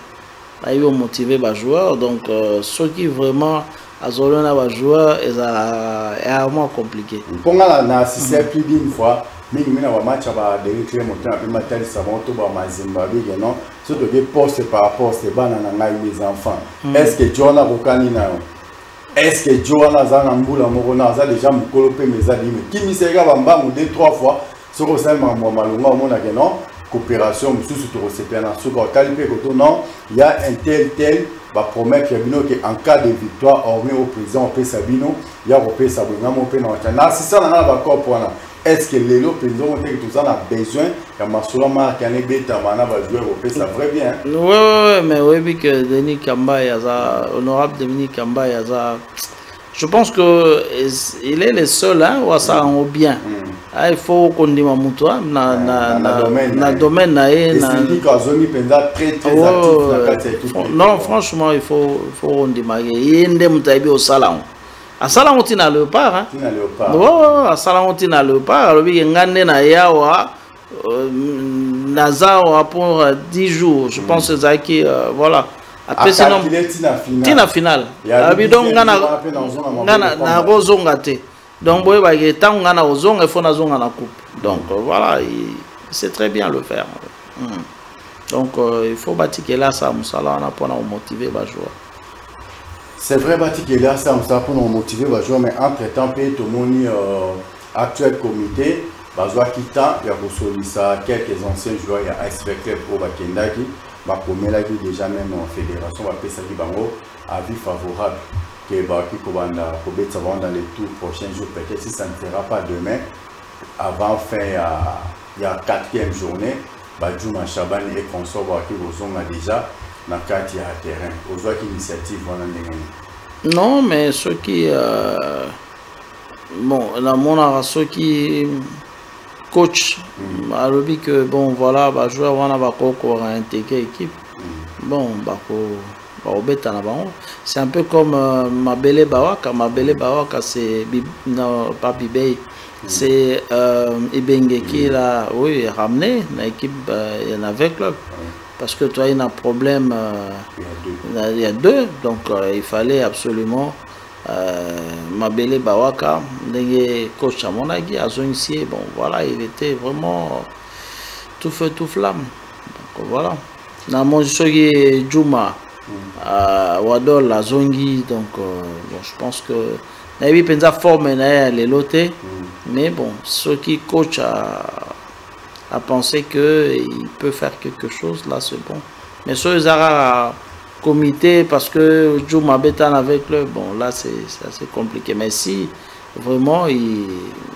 Il faut motiver les joueurs. Donc, ceux qui vraiment ont les joueurs, c'est vraiment compliqué. Pour moi, c'est plus d'une fois. Mais il y a un match à Derrick Montagne, un peu matel, ça va tout à Zimbabwe, non? Surtout des postes par rapport à ces bananes, les enfants. Est-ce que Johanna Rokani n'a? Est-ce que Johanna Zanamboula Morona a déjà colopé mes amis? Qui m'y sera bamba ou 2-3 fois, sur le sein de Malunga, au monde à non? Coopération, sous le CPN, sous le calipé, non? Il y a un tel, va promettre qu'en cas de victoire, hormis au président, on peut Sabino, il y a au pays Sabino, on peut non. C'est ça, on a d'accord pour nous. Est-ce que les autres présidents ont dit que tout ça a besoin que Masoulama va jouer au pays, ça va bien? Oui, mais oui, que Denis Kambaye, honorable Denis Kambaye, je pense qu'il est le seul, hein, où ça en bien. Il faut qu'on dise à dans le domaine. Et non, franchement, il faut qu'on dise. Il y a au salon. À Salon, on a le part. À Salon, on a le part. Nazar pour 10 jours. Je pense que c'est voilà. Après, sinon, Tina finale. Donc, on a rozongate. Donc, il faut la coupe. Donc, voilà, c'est très bien le faire. Donc, il faut bâtir là, ça, pour nous motiver les joueurs. C'est vrai que là, ça pour nous motiver les joueurs, mais entre-temps, tout le monde actuel comité, les joueurs qui tentent, il y a quelques anciens joueurs, il y a ASV Club au Bakendaki, qui déjà même en fédération, on va faire ça avis favorable que qui dans les tout prochains jours, peut-être si ça ne sera pas demain, avant fin, il y a 4e journée, Badjouma Chaban et consort qui vous ont déjà. Dans le terrain, aux autres initiatives, non, mais ceux qui bon, ceux qui coach, alors que bon voilà, joueur on va encore intégrer l'équipe. Bon, C'est un peu comme Mabele Bawaka. Mabele Bawaka, c'est non, pas Bibey. C'est Ibenge qui l'a ramené l'équipe avec club. Parce que toi, il y a un problème. Il y a deux. Donc, il fallait absolument Mabele Bawaka, coach à Monagui, à Zonisier. Bon, voilà, il était vraiment tout feu, tout flamme. Donc, voilà. Dans mon sogi Juma, Wadol, la Zongi. Donc, bon, je pense que. Il y a une forme les lotés, mais bon, ceux qui coachent à penser qu'il peut faire quelque chose, là c'est bon. Mais ceux qui ont comité, parce que Juma Betan avec le, bon là c'est assez compliqué. Mais si vraiment il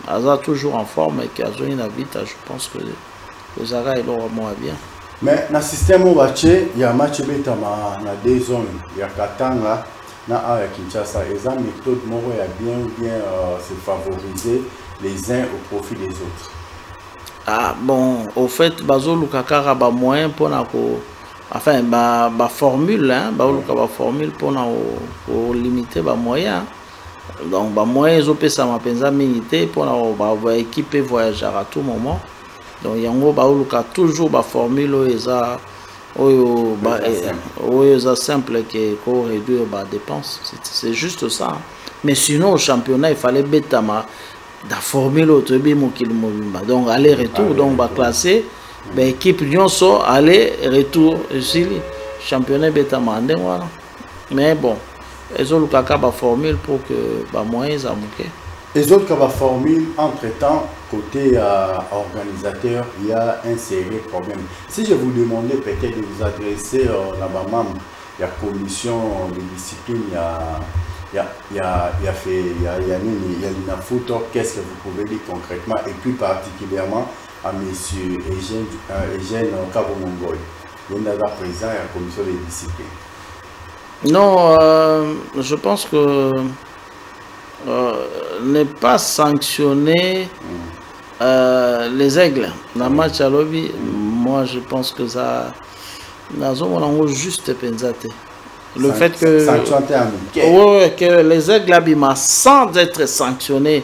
a toujours en forme et qu'il a une habitat, je pense que le Zara est moins bien. Mais dans le système où il y a un match Betan dans deux zones, il y a Katanga. À Kinshasa, et ça méthode moro a bien se favoriser les uns au profit des autres. Ah bon, au fait, bazo lukakara ba moyen pour na ko, enfin ba formule hein, ba lukaka ba formule pour na ko limiter ba moyen. Donc ba moyen zo pesa mapenza minité pour na ba équipe voyager à tout moment. Donc yango ba luka toujours ba formule eza c'est simple qu'on réduire les dépenses, c'est juste ça. Mais sinon au championnat il fallait betama la formule donc aller-retour, donc va classer l'équipe Nyonso aller-retour ici championnat betama voilà. Mais bon ils ont le caca formule pour que moyens à manquer. Les autres qui ont formule, entre-temps, côté organisateur, il y a un sérieux problème. Si je vous demandais peut-être de vous adresser à la commission de discipline, il y a l'INAFOOT, qu'est-ce que vous pouvez dire concrètement, et puis particulièrement à M. Eugène Kabomongoy, il est président de la commission de discipline. Non, je pense que ne pas sanctionner les aigles dans le match à lobby, moi je pense que ça n'a juste pensé. Le fait que, que les aigles abîment sans être sanctionnés,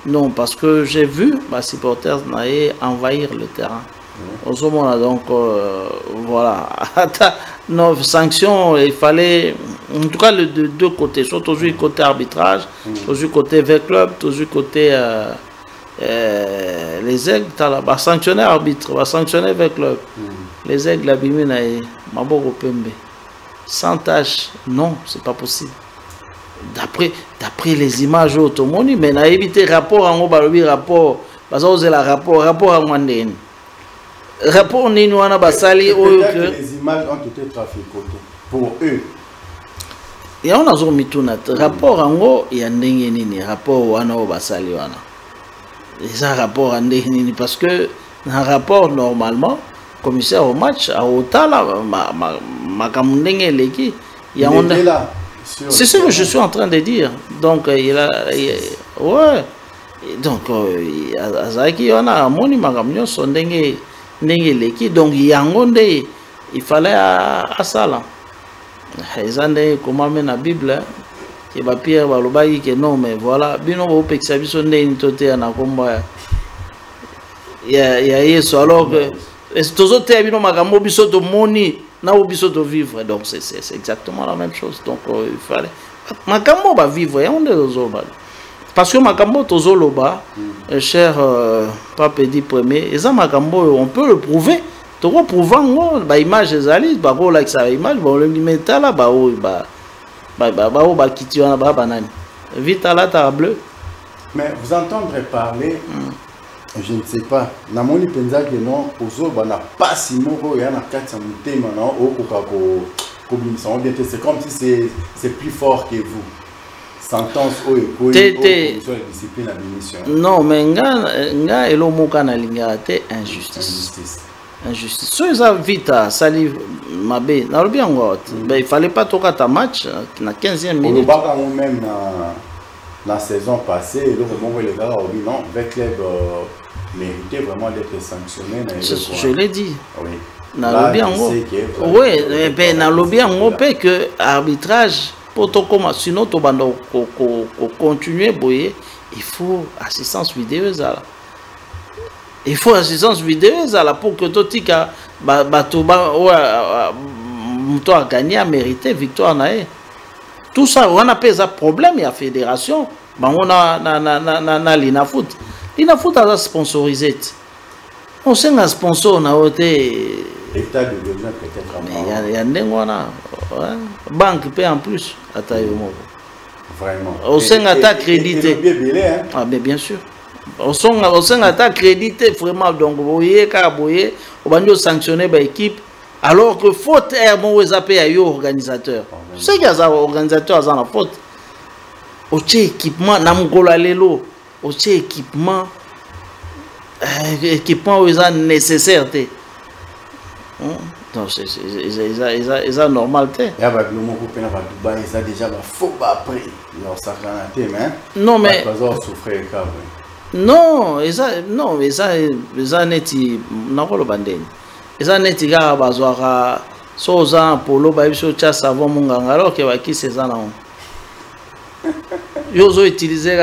non, parce que j'ai vu ma supporters envahir le terrain. Donc voilà. Non, sanction, il fallait, en tout cas, de deux côtés, soit toujours côté arbitrage, toujours côté V club, toujours côté les aigles, va sanctionner arbitre, va sanctionner V club. Les aigles, la bimine, Maboko Pembe. Sans tâche, non, c'est pas possible. D'après les images automobiles, mais n'a évité rapport en haut, rapport, parce que c'est la rapport à Mwandeni. Rapport ni nous basali les images ont été traficotées pour eux. Et on a zo mituna rapport ango ya ndenge nini rapport wana basali wana. Les rapport ndenge nini parce que un rapport normalement commissaire au match à Otala makamundenge leki ya on c'est ce que je suis en train de dire. Donc ouais. Donc azaki wana moni makamnyo sondenge donc yangonde il fallait à ça là ils comment la Bible qui va Pierre balobaki que non mais voilà bino au pexabiso ndeni toté na komba ya yeso alors que tozote bino makambo biso to moni na biso to vivre donc c'est exactement la même chose donc il fallait makambo ba vivre yangonde zoba. Parce que Makambo Tozoloba, cher Pape dit premier, et ça Makambo, on peut le prouver. Tu peux prouver l'image des alliés, l'image, le métal là, vite à la table. Mais vous entendrez parler, je ne sais pas, Namoni Penza que non, Ozo n'a pas si moko, il y a un 400 maintenant, c'est comme si c'est plus fort que vous. Sentence discipline à l'émission. Non, mais nga elo moka na linga te injustice. Injustice. So ça vite sali mabe. Na lobi ngo il fallait pas toka ta match na 15e minute. Baka même na saison passée, le moment où les gars ont dit non, avec club méritait vraiment d'être sanctionné. Je l'ai dit. Oui. nalobi yango oui mpe nalobi yango mpe que arbitrage po tokoma sinon tobanda continuer boye il faut assistance vidéo ezala il faut assistance vidéo ezala pour que totika bato moto a gagné a mérité victoire na ye tout ça on appelle ça problème ya fédération bango na linafoot a sponsorisé on sait un sponsor na oté état de devenir peut-être il y a ndengona banque paie en plus ata yo moko vraiment on sait ata crédité ah mais bien sûr on sait ata crédité vraiment donc boye ka boye on va sanctionner ba équipe alors que faute est bon à yo organisateur c'est qu'il y a organisateur dans la faute au équipement na mukolo lelo au équipement nécessaire donc c'est normal non mais non ça neti nakolo bandeni ça neti ga bazwaka soza polo ba biso cha savon munganga alors que baki c'est ça non yozo utiliser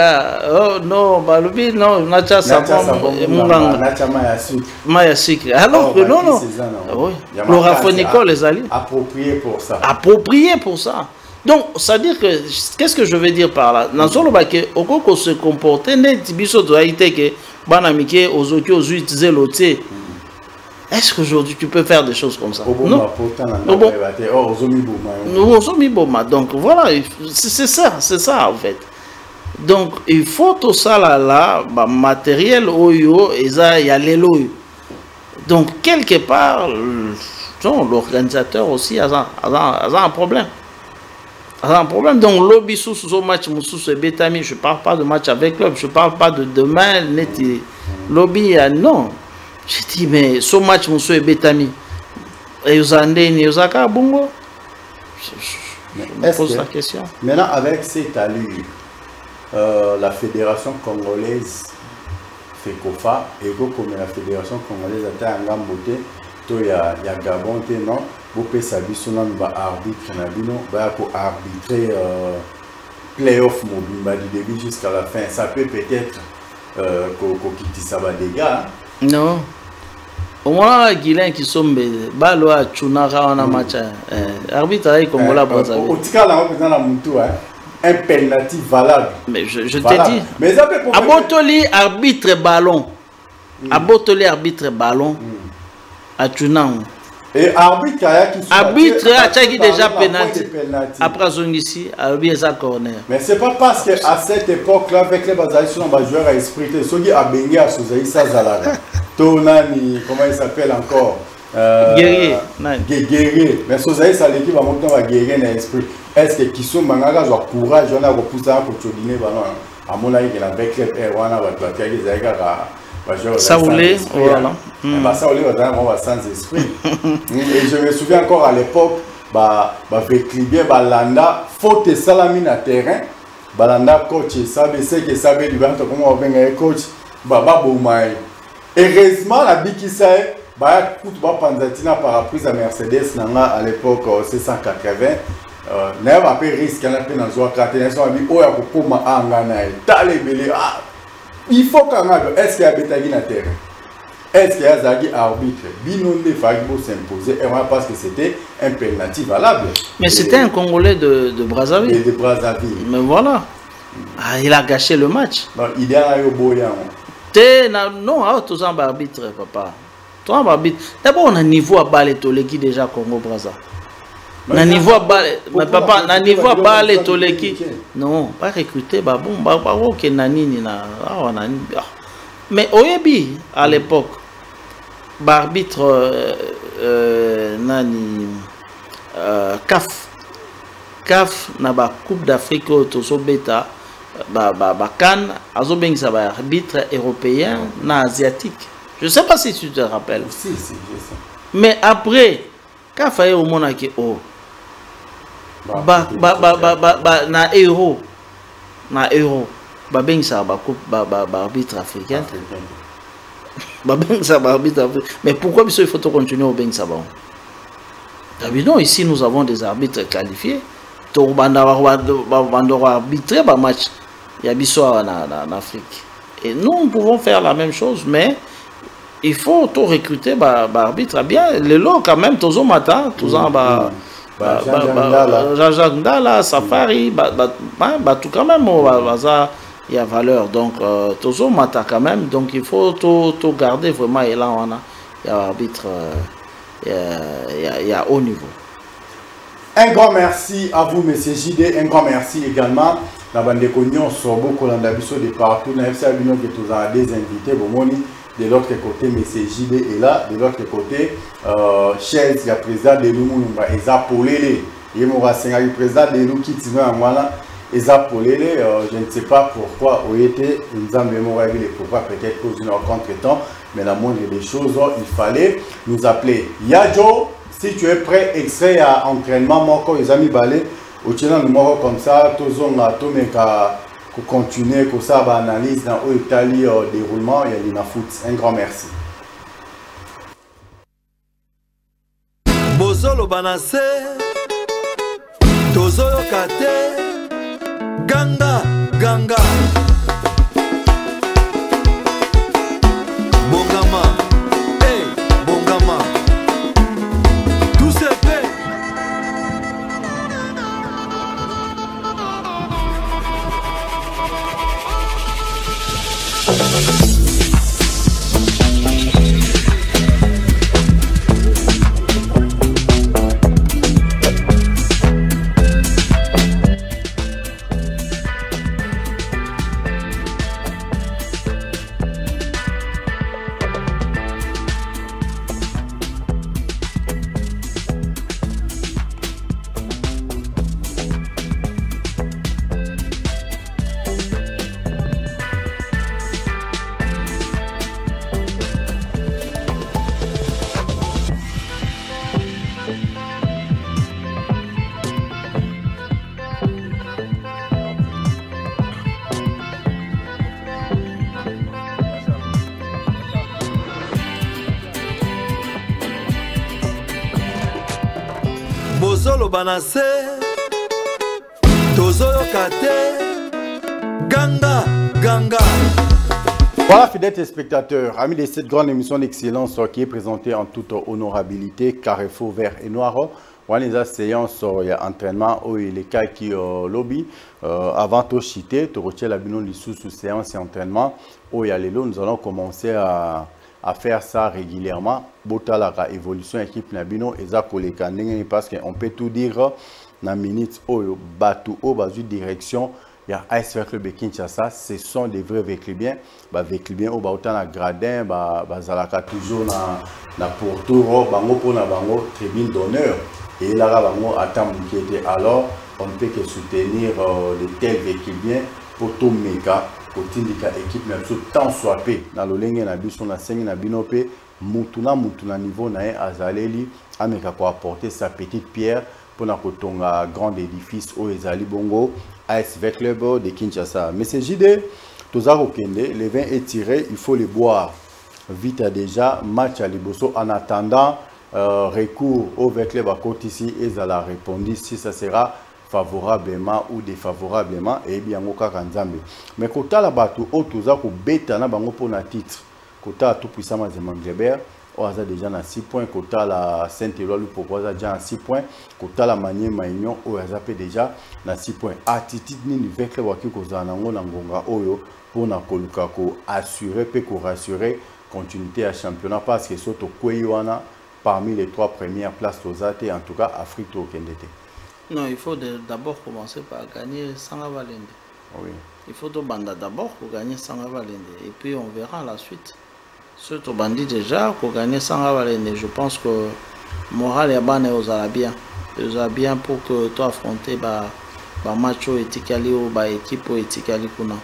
oh non balobi non na cha savon munganga na cha maya sucre alors que non oui chloraphonicol les alliés approprié pour ça donc ça veut dire que qu'est-ce que je veux dire par là dans solo ba que okoko se comporter net biso doit été que bana mike ozoki utiliser l'autre. Est-ce qu'aujourd'hui tu peux faire des choses comme ça? Non. Donc voilà, c'est ça en fait. Donc il faut tout ça là, matériel oyo et ça y a l'élo. Donc quelque part, l'organisateur aussi a un problème. Donc lobby sous match sous Betami, je parle pas de match avec club, je parle pas de demain net lobby non. J'ai dit, mais ce match, monsieur Betami, et vous avez bongo. Je me pose la question. Maintenant, avec cette allure, la fédération congolaise FECOFA, et comme la fédération congolaise a été en beauté, il y a Gabon, non, vous pouvez savoir si on va arbitrer playoff mobile du début jusqu'à la fin. Ça peut peut-être quitter ça va des gars. Non. Au moins, Guilain qui sombe, balo a Chunara en match. Arbitre avec Congola Brazzaville. Au Tika, là, on a un penalty valable. Mais je te dis. Mais Abotoli arbitre ballon. Abotoli arbitre ballon. À Chunan. Et arbitre a qui déjà penalty. Après Zongisi, arbitre à corner. Mais c'est pas parce qu'à cette époque-là, avec les Brazzaville, sur un joueur à esprit, ceux qui a baigné à Souzaï, ça Zalaga. Tonani, comment il s'appelle encore Guerrier. Guerrier. Mais Souzaï, ça l'équipe va monter à guerrier dans l'esprit. Est-ce que Kissou Mangaga a courage, on a repoussé un peu de chodiner, à mon avis, il a avec les Erwana, ça voulait, voilà. Ça voulait, on va sans esprit. Et je me souviens encore à l'époque, Veklibier, Landa, faute Salamine à terrain, Balanda coach, Sabé, c'est que Sabé du ventre, comment on va coach, Baba Boumaï. Heureusement, la Bikissa, Panzatina parapluie à Mercedes, à l'époque, c'est 180. N'a pas pris risque, on a pris dans le 4 il faut qu'on ait. Est-ce qu'il y a Betagui na terrain? Est-ce qu'il y a Zagui arbitre? Binonde Fagbo s'imposer parce que c'était un penalty valable. Mais c'était un Congolais de Brazzaville. De Brazzaville. Mais voilà. Il a gâché le match. Non, il y a eu Boyan. Non, tous en arbitre, papa. Tous en arbitre. D'abord, on a un niveau à balle qui déjà Congo-Brazza. Na niveau à balle, mais papa, na niveau à balle qui non, pas recruter, bah bon, bah ok, nanini na, mais Oyebi à l'époque, arbitre nani CAF na ba Coupe d'Afrique au Beta, CAN, azobeng ça ba arbitre européen na asiatique. Je sais pas si tu te rappelles. Si, je sais. Mais après, CAF a eu au monde qui oh. Na euro beng ça coupe arbitre africain Mais pourquoi il faut continuer au Ben Sabon? Non, ici nous avons des arbitres qualifiés. Tout le monde arbitrer un match. Il y a en Afrique. Et nous pouvons faire la même chose, mais il faut tout recruter arbitre bien. Les lots quand même, tous les matins, tous Jean-Jacques Ndala, Safari, tout quand même, il y a valeur. Donc, tous les matins quand même. Donc, il faut tout garder vraiment. Et là, il y a arbitre, il y a haut niveau. Un grand merci à vous, M. JD. Un grand merci également. La bande de Cognon, Sorbo, Kolandabiso de partout. Nous avons des invités. De l'autre côté, M. JD est là. De l'autre côté, Chaise, il y a le président de l'Oumounoumba, Eza Polele. Il y a le président de l'Oumounoumba qui est là. Eza Polele, je ne sais pas pourquoi, nous avons mémorisé les pourquoi, peut-être cause d'une contre-temps, mais la moindre des choses, il fallait nous appeler. Yadjo, si tu es prêt, extrait à entraînement, moi, quand les amis balais, au tient numéro comme ça, tous on a tout, mais pour continuer, pour ça, analyse dans l'Italie, déroulement, il y a une foot. Un grand merci. Bozolo Banase, Tozoyo Kate, Ganga, Ganga, Bongama, hey, Bongama, tout se fait. Bozolo Banase, Tozoyo Kate, Ganga, Ganga. Voilà, fidèles téléspectateurs, amis de cette grande émission d'excellence qui est présentée en toute honorabilité, Carrefour Vert et Noir. Voilà les séances, il y a entraînement, les cas qui lobby. Avant de chiter, tu retiens la binon sous séance et entraînement. Il y a les lots, nous allons commencer à faire ça régulièrement. Botalaka évolution équipe Nabino et Zakoleka parce qu'on peut tout dire dans la minute Oyo Batu O Bazu direction. Il y a AS Club de Kinshasa, ce sont des vrais véclibiens. Véclibiens au autant à Gradin, Zalaka toujours na Porto, Bango pour na Bango, tribune d'honneur. Et là, Bango attend qui était alors, on ne peut que soutenir de tels véclibiens pour tout méga. Kotindika équipe na biso tant soipé na lolenge na biso na sengi na binope mutuna niveau na azaleli ameka ko apporter sa petite pierre pour na kotonga grand édifice au ezali bongo ASV Club de Kinshasa. Mais c'est JD tozako kende le vin est tiré, il faut le boire vite déjà match à liboso en attendant recours au Club à côté ici et ça la répondu si ça sera favorablement ou défavorablement et bien ngoka kanzambe mais kota la batu o toza ko beta na bango pour na titre kota tout puissant de Manglebert o aza déjà na 6 points kota la Saint-Éloi lui propose déjà en 6 points kota la Manier Maignon o aza pe déjà na 6 points attitude ni avec le waki ko za nango na ngonga oyo pour na koluka ko assurer pe ko rassurer continuité à championnat parce que soto kweyoana parmi les 3 premières places tozate en tout cas Afrique to kendete. Non, il faut d'abord commencer par gagner Sanga Valende. Oui. Il faut d'abord pour gagner Sanga Valende. Et puis on verra la suite. Surtout bandit déjà pour gagner Sanga Valende. Je pense que moral et ban aux Arabiens. Ils ont bien pour que toi affronter macho etikali ou équipe etikali kuna.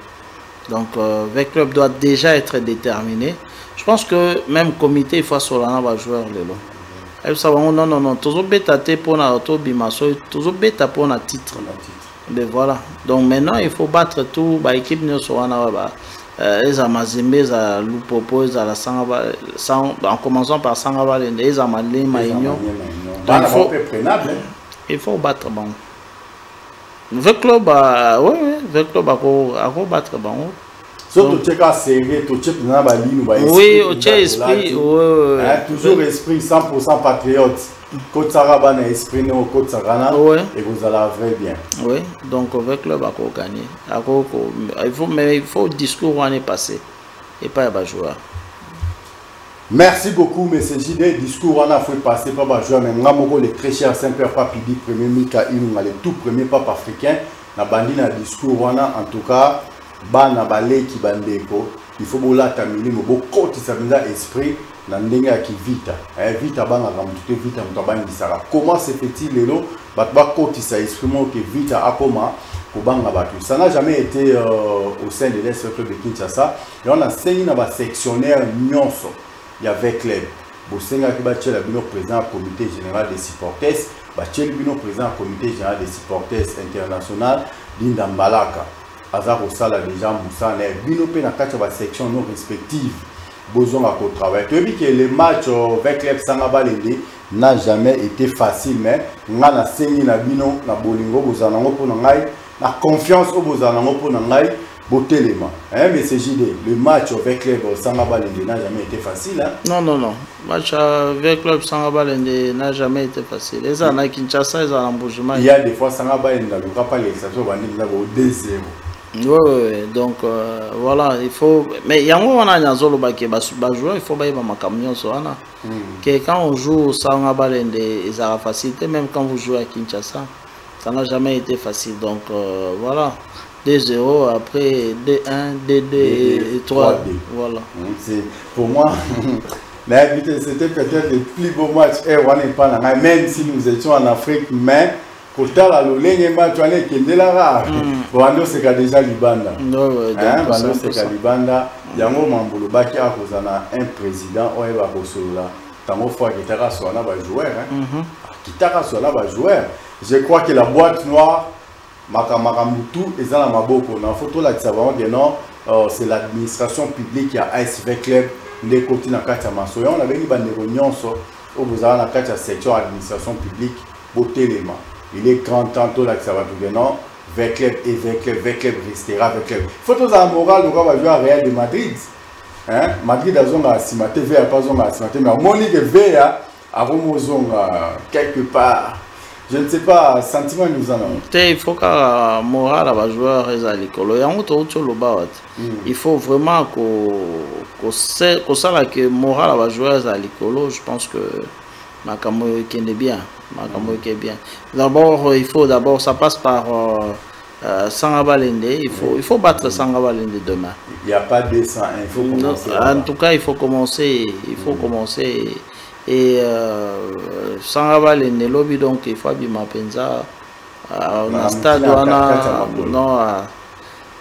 Donc le club doit déjà être déterminé. Je pense que même comité il faut Solana va jouer les lots. Non, toujours bêta pour na autobimaso, toujours bêta pour na titre. Mais voilà. Donc maintenant il faut battre tout, équipe ne sera Eza Mazembe, eza Lupopo, eza la Sangaba, en commençant par Sangaba, eza Malé, Maïgnon. Il faut battre bon. Le club, oui, le club a battre bon. Surtout tu as serré, tu as la ligne, oui, tu as esprit, toujours esprit 100% patriote. Côte Sarabana esprit néo Côte Sarana et vous allez vrai bien. Oui, donc le club a gagné. Mais il faut le discours où on est passé et pas les joueurs. Merci beaucoup, M. JD. Discours on a fait passer par les joueurs, mais nous les très chers Saint-Père Papidi, premier Mika Inunga, le tout premier pape africain. Na bandi na discours on a en tout cas, bana balé qui bandeko. Il faut que la tamili mo beaucoup ça esprit. Nandenga qui vita vita banga ramtuté vita mutabani disara comment se fait-il lelo batba koti ça exprime que vita akoma kubanga batu ça n'a jamais été au sein de l'Est club de Kinshasa et on a saigné na ba sectionnaire nyonso il y avait club bosenga ki ba tchela bino président comité général des supporters ba tchela bino président comité général des supporters international Linda Mbalaka azako sala déjà Moussa na bino pe na kati ba section non respective besoin à travailler. Tu dis que le match avec les Sangaba Lende n'a jamais été facile, mais on a saigné na bino na bolingo bozanango pour ngai la confiance au bozanango pour ngai botelema. Mais c'est JD, le match avec les Sangaba Lende n'a jamais été facile. Non. Match avec le Sangaba Lende n'a jamais été facile. Les ans à Kinshasa, ils ont un bougement. Il y a des fois Sangaba Lende, le pas l'exception, on a 2-0. Oui, donc voilà, il faut. Mais il y a un moment où on a un zolo qui est joueur, il faut bailler ma camion sur Anna. Que quand on joue ça, on a balende, ils ont la facilité, même quand vous jouez à Kinshasa, ça n'a jamais été facile. Donc voilà, 2-0, après 2-1, 2-2 et 3. Voilà. Pour moi, c'était peut-être le plus beau match. Même si nous étions en Afrique, mais. Pourtant, la Lolenge Matuane qui est là, Bando c'est déjà Libanda. Bando c'est Libanda. Yango Mambolo Baki a un président, on va là. Tango fois qui t'a sur un joueur, qui t'a sur un joueur. Je crois que la boîte noire, Makamamutu, et dans la Maboko. Dans la photo là, que non, c'est l'administration publique qui a ASV Club, les côtés dans la carte à Massoyon. On avait une bande de réunions où vous avez la carte à section administration publique, beauté les mains. Il est grand temps que ça va tout non, avec club et avec club restera avec club. Faut tous en moral, on va jouer à Real de Madrid. Madrid a zone à Sima TV a pas zone à Sima TV, mais Monique V a Romozon quelque part. Je ne sais pas, sentiment nous en avons. Il faut que moral va jouer à l'école. Il faut vraiment qu'on sache que moral va jouer à l'école. Je pense que Makamo est bien. Bien. D'abord, ça passe par Sangaba Lende. Il faut battre Sangaba Lende demain. Il n'y a pas de sang, il faut commencer. En tout cas, il faut commencer. Et Sangaba Lende lobby donc il faut bien penza. On stade non,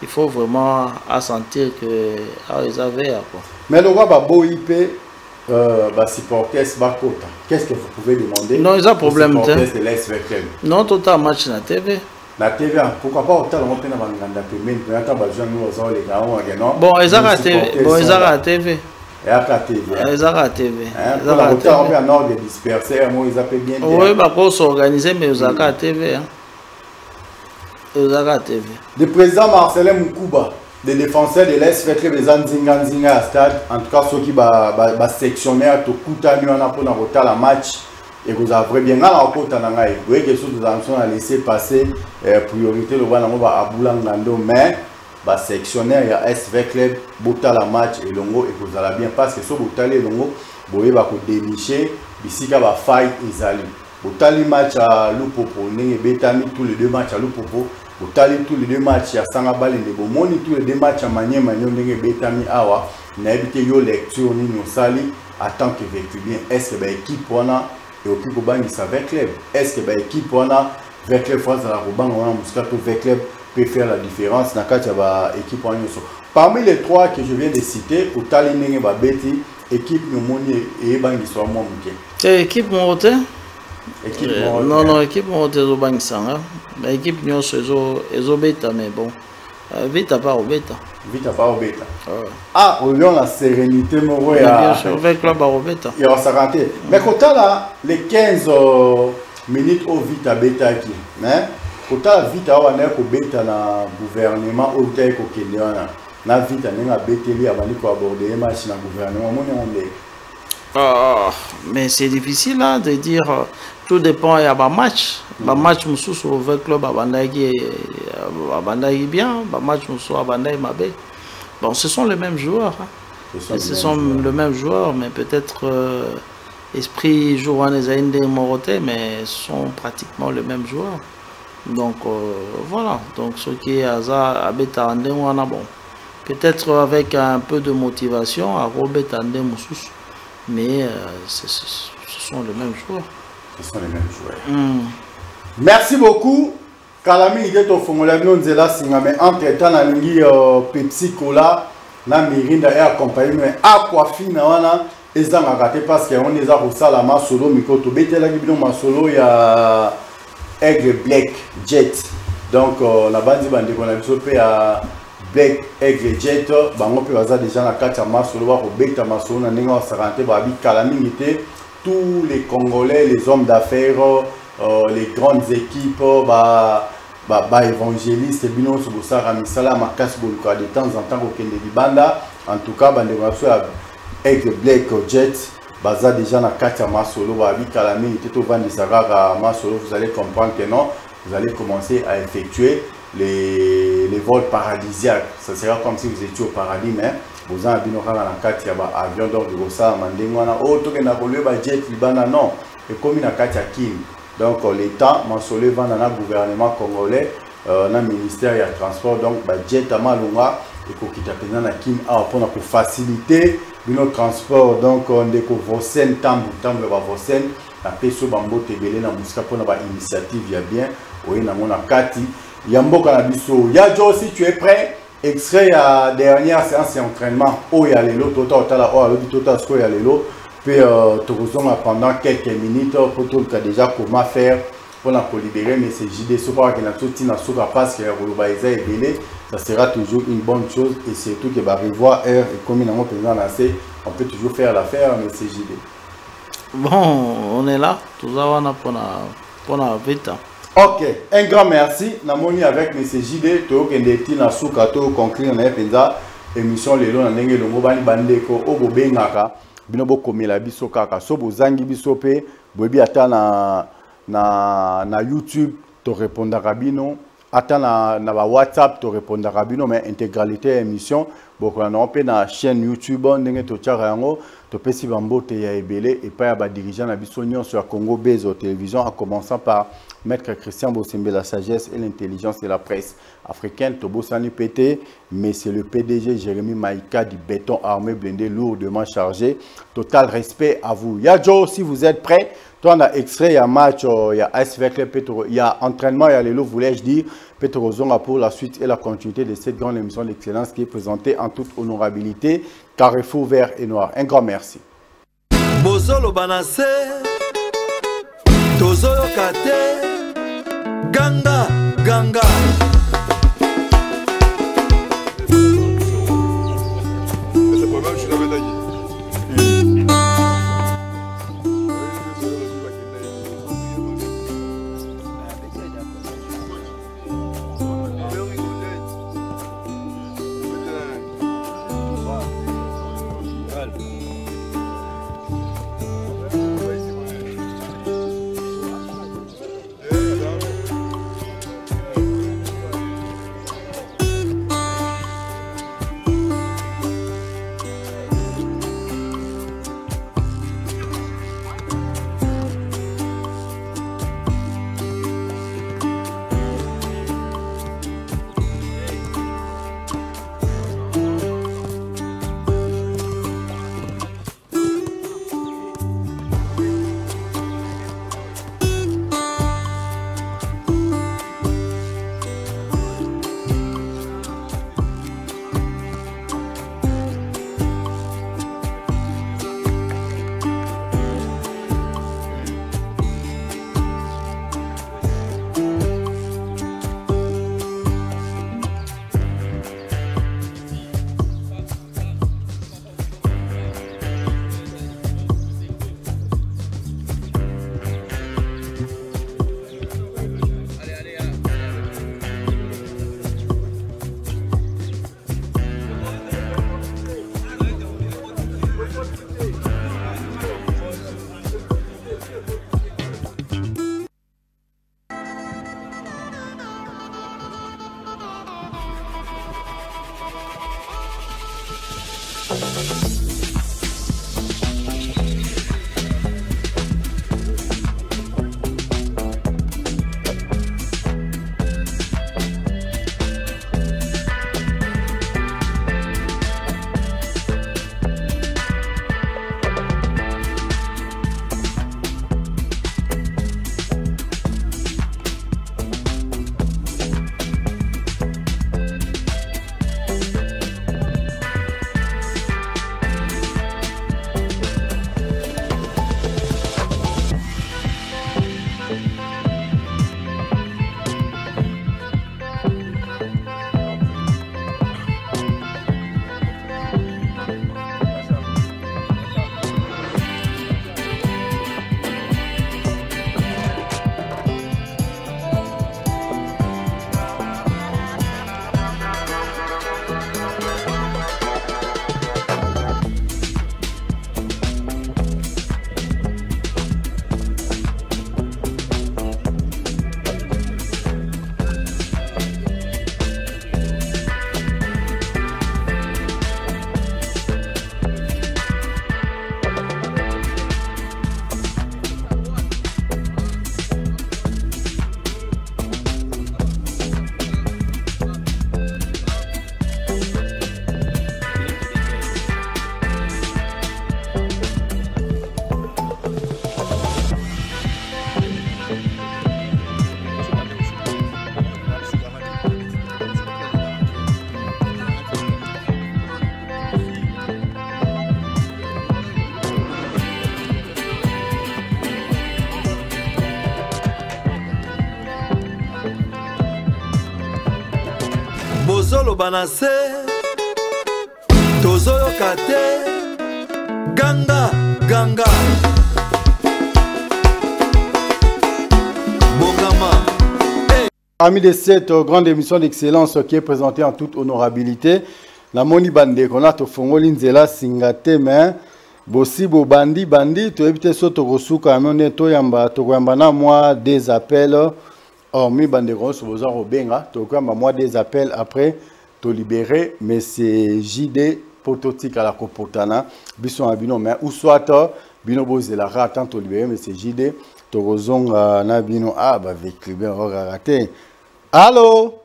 il faut vraiment sentir que ils avaient quoi. Mais le roi Babo IP supporters Bakota. Qu'est-ce que vous pouvez demander? Non, ils ont problème. Non, total match na TV. La TV, pourquoi pas autant on peut na banganda payment, mais attends besoin nous aux les gars on bon, ils ont TV. Bon, ils ont la TV. Et à la TV. Ils ont la TV. Ils ont la TV. On a un ordre dispersé, moi ils appellent bien. Oui, bah pour s'organiser mais ils ont la TV hein. Ils ont la TV. Le président Marcelin Moukuba, des défenseurs de l'Est fait que les Anzinga à stade, en tout cas ceux qui ba sectionnaire to Koutani on a pour na la match et vous avez bien là encore tanangai. Vous voyez que sous des actions à laisser passer priorité le bana ba Aboulang Nando mais ba sectionnaire ya SV Club bota la match et longo et vous allez bien parce que so botali longo boye ba ko dénicher bisika ba fight ezali. Botali match à Lupopo ndenge betami tous les deux matchs à Lupopo. Botali tous les deux matchs à Sangaba Lende bomoni tous les deux matchs à Maniema ndenge betami awa na ebité yo lecture ni sali en tant que vécu bien est-ce que ba équipe wana et au plus bang ça avec club est-ce que ba équipe wana avec club France la bang wana Moscato avec club peut faire la différence na kati ba équipe wana so parmi les trois que je viens de citer Botali ndenge ba beti équipe nomoni et bang soit moi muke équipe monte non équipe monte zo bang sanga mais équipe nyonso ezo beta mais bon Vite à part au bêta. Vite à part au bêta. Ah, au lieu la sérénité, mon bien sûr, avec la barre au bêta. Il y a sa rentrée. Mais quand là, les 15 minutes au vite à bêta qui, hein? Quand là, vite à au bêta na gouvernement au tech au Kenya, na vite à n'a bêta li avant de aborder les matchs na gouvernement, mais c'est difficile hein, de dire. Tout dépend il y a un match. Un match monsieur sur le club à Bandai bien, un match monsieur à Bandai Mabé. Bon, ce sont les mêmes joueurs. Hein. Ce sont les mêmes joueurs, mais peut-être esprit jouant les Aïndé Moroté, mais ce sont pratiquement les mêmes joueurs. Donc voilà. Donc ce qui est à Betande bon. Peut-être avec un peu de motivation à Robetande Moussous, mais ce sont les mêmes joueurs. Ce sont les mêmes joueurs. Merci beaucoup. Kalami il est au fond la non zela singa mais entre temps na lingi Pepsi Cola na Mirinda et accompagnement Aquafina wana ezanga raté parce que on est à Rosala masolo mikoto betela bino masolo ya Aigle Black Jet. Donc la bandi bande qu'on a biso pe à Black Aigle Jet bango pe baza déjà na kati ya masolo ba ko beta masolo na ndenge wa sarante ba bi Kalami était tous les Congolais, les hommes d'affaires, les grandes équipes, évangélistes, bino subusa ramisala makas boluka de temps en temps au Kende Banda. En tout cas, bande avec le Black Jet, baza déjà na katia masolo, babi Kalami était au vent de Sarara masolo. Vous allez comprendre que non, vous allez commencer à effectuer les vols paradisiaques. Ça sera comme si vous étiez au paradis, mais vous avez un avion d'or de Gossa, Mandingwana, oh, tout le monde a jet, Libana, non. Et comme il y a Katia Kim. Donc, l'État, Mansolé, va dans le gouvernement congolais, dans le ministère du transport, donc, jet à Malunga, et qu'on quitte à Kim, pour faciliter notre transport. Donc, on découvre Vosen, Tambu, Vosen, la Peso Bambo, Tebele, la Mouska, pour notre initiative, il y a bien, oui, dans mon Kati, Yambo Kanabiso. Yadjo, si tu es prêt. Extrait à dernière séance d'entraînement au Yalelo, total Yalelo, puis pendant quelques minutes pour tout le cas déjà comment faire pour la libérer, mais c'est JD, ce pas qu'il a tout na souka parce que Roubaïza est belé, ça sera toujours une bonne chose et surtout que va revoir heure et comme il a mon président lancé, on peut toujours faire l'affaire, mais c'est JD. Bon, on est là, tout ça on a pour la vite. Ok, un grand merci. Namoni avec M. JD, to kendeti na suka to conclure na penza émission lelo na ndenge longo bani bandeko o bobengaka bino bokomela biso kaka so bozangi biso pe boyebi ata na YouTube to répondaka bino ata na ba WhatsApp to répondaka bino mais intégralité émission bokola na pe na chaîne YouTube ndenge to tchara yango to pesi bambote ya ebele et pas ya ba dirigeant na biso nyonso ya Congo Bezo télévision en commençant par Maître Christian Bossembe, la sagesse et l'intelligence de la presse africaine. Tobo Sani Pété, mais c'est le PDG Jérémy Maïka du béton armé blindé lourdement chargé. Total respect à vous. Yadjo, si vous êtes prêts, toi on a extrait, il y a match, il y a SVK, il y a entraînement, il y a les lots, voulais-je dire, Petro Zonga pour la suite et la continuité de cette grande émission d'excellence qui est présentée en toute honorabilité. Carrefour vert et noir. Un grand merci. Bozolo Banassé, Tozoyo Kate. Ganga, Ganga. Bozoloba na se tozoyoka te ganga ganga Bongama. Amis de cette grande émission d'excellence qui est présentée en toute honorabilité, la moni bande kona to fongoli nzela singate mais bosi bo bandi to ebite so to kosuka amone to yamba na moi des appels. Oh, mi bande ko so boza ko benga to ko moi des appels après to libérer mais c'est JD prototype à la kopotana biso abino mais ou soit bino bozela attend to libérer mais c'est JD to kozonga na bino ba avec bien raté. Allô?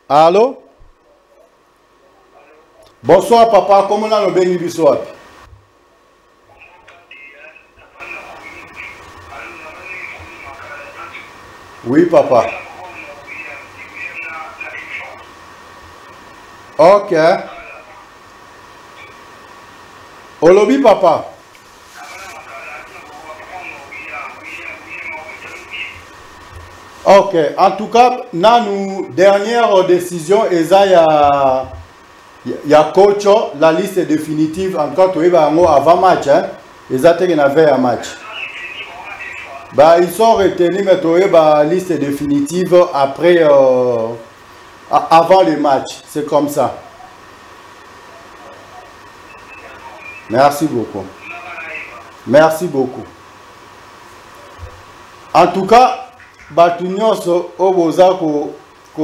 Allô? Bonsoir papa, comment on a le béni biso? Oui papa. Ok. Olobi papa. Ok, en tout cas, nous dernière décision, il y a coach, la liste est définitive encore avant match, hein. Ils avaient un match. Bah, ils sont retenus, mais la liste est définitive après, avant le match. C'est comme ça. Merci beaucoup. Merci beaucoup. En tout cas, batu nyonso oboza ko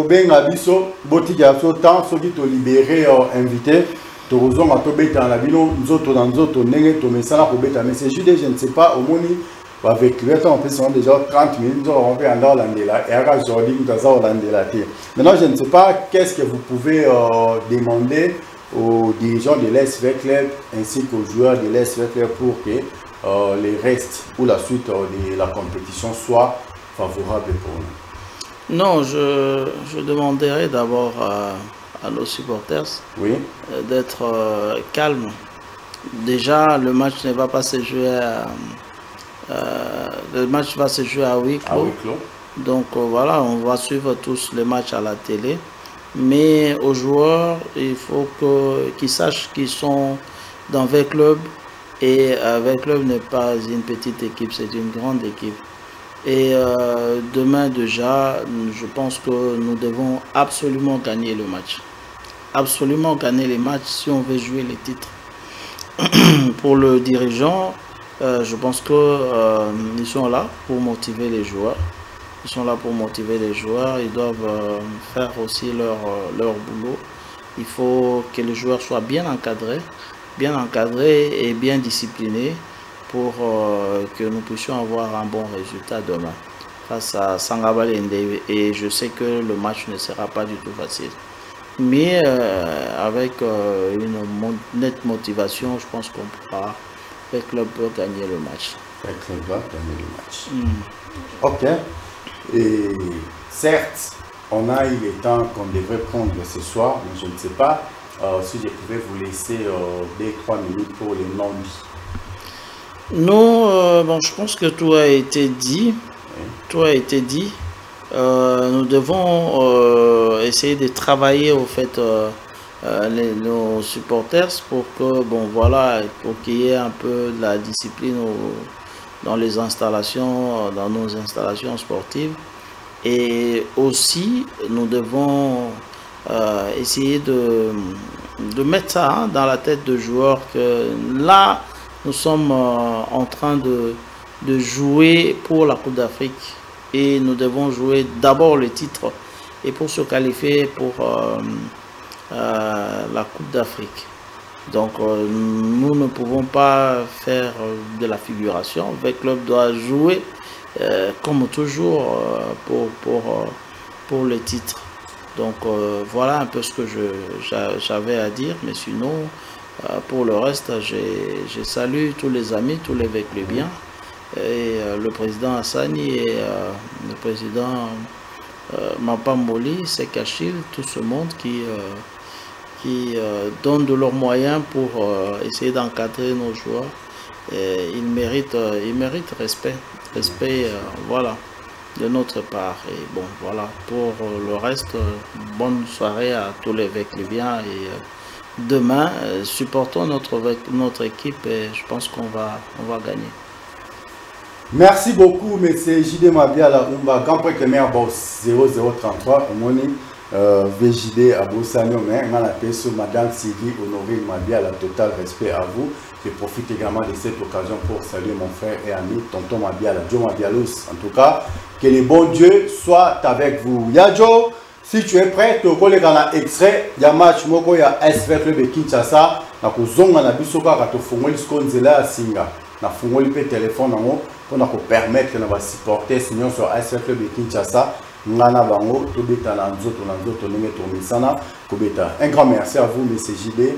benga biso botika so temps soki to libérer invité to kozonga to beta na bino nzoto na nzoto ndenge to mesala ko beta mais c'est juste je ne sais pas au moni avec le temps on peut sont déjà 30 minutes on peut en landela et aka Jordi mutaza landela te. Maintenant je ne sais pas qu'est-ce que vous pouvez demander aux dirigeants de l'SV Club ainsi qu'aux joueurs de l'SV Club pour que les restes ou la suite de la compétition soit favorable pour nous. Non, je demanderai d'abord à nos supporters d'être calmes. Déjà, le match ne va pas se jouer le match va se jouer à huis clos. Donc voilà, on va suivre tous les matchs à la télé. Mais aux joueurs, il faut qu'ils sachent qu'ils sont dans 20 clubs. Et 20 clubs n'est pas une petite équipe, c'est une grande équipe. Et demain déjà, je pense que nous devons absolument gagner le match. Absolument gagner les matchs si on veut jouer les titres. Pour le dirigeant, je pense qu'ils sont là pour motiver les joueurs. Ils sont là pour motiver les joueurs. Ils doivent faire aussi leur boulot. il faut que les joueurs soient bien encadrés et bien disciplinés pour que nous puissions avoir un bon résultat demain face à Sangabalende. Et je sais que le match ne sera pas du tout facile. Mais avec une nette motivation, je pense qu'on pourra, le club peut gagner le match. Le club va gagner le match. Ok. Et certes, on a eu le temps qu'on devrait prendre ce soir, mais je ne sais pas si je pouvais vous laisser 2-3 minutes pour les non-dits. Non, bon, je pense que tout a été dit. Oui. Tout a été dit. Nous devons essayer de travailler au fait nos supporters pour que, bon, voilà, pour qu'il y ait un peu de la discipline dans les installations, dans nos installations sportives. Et aussi, nous devons essayer de mettre ça dans la tête de joueurs que là, nous sommes en train de jouer pour la Coupe d'Afrique et nous devons jouer d'abord le titre et pour se qualifier pour la Coupe d'Afrique. Donc nous ne pouvons pas faire de la figuration. Le club doit jouer comme toujours pour le titre. Donc voilà un peu ce que j'avais à dire, mais sinon pour le reste, je salue tous les amis, tous les Veclebiens, et le président Hassani et le président Mapamboli, Sekachil, tout ce monde qui donne de leurs moyens pour essayer d'encadrer nos joueurs. Et ils méritent respect, voilà, de notre part. Et bon, voilà, pour le reste, bonne soirée à tous les Veclebiens et demain, supportons notre équipe et je pense qu'on va gagner. Merci beaucoup, M. J.D. Mabiala, Grand Précaire Boss 0033, VJD à Bossanio, Madame Sylvie Honoré Mabiala, total respect à vous. Je profite également de cette occasion pour saluer mon frère et ami, Tonton Mabiala, Joe Mabialos. En tout cas, que le bon Dieu soit avec vous. Yadjo, si tu es prêt, tu as un extrait, il y a un match, il y a SV Club de Kinshasa, il y a un bisoka, il y a un singa. Na fungoli pe téléphone nango pour nous permettre de supporter sinon sur SV Club de Kinshasa ngana bango to beta na nzoto ndenge to misana ko beta. Un grand merci à vous monsieur JD.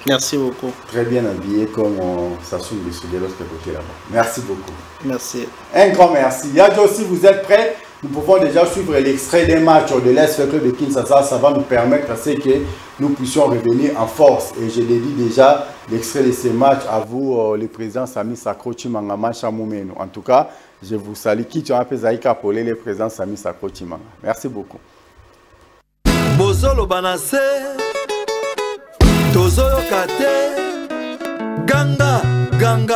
Merci beaucoup. Très bien habillé comme Sassoum de de l'autre côté là-bas. Merci beaucoup. Merci. Un grand merci. Yadjo, si vous êtes prêts, nous pouvons déjà suivre l'extrait des matchs de l'SV Club de Kinshasa. Ça va nous permettre à ce que nous puissions revenir en force. Et je l'ai dit déjà, l'extrait de ces matchs à vous, le président Sami Sakrochi Mangama Chamoumeno. En tout cas, je vous salue. Qui tu as appelé Zaïka Polé, le président Sami Sakrochi Manga. Merci beaucoup. Bozolo Banase, Tozoyo Kate, Ganga, Ganga.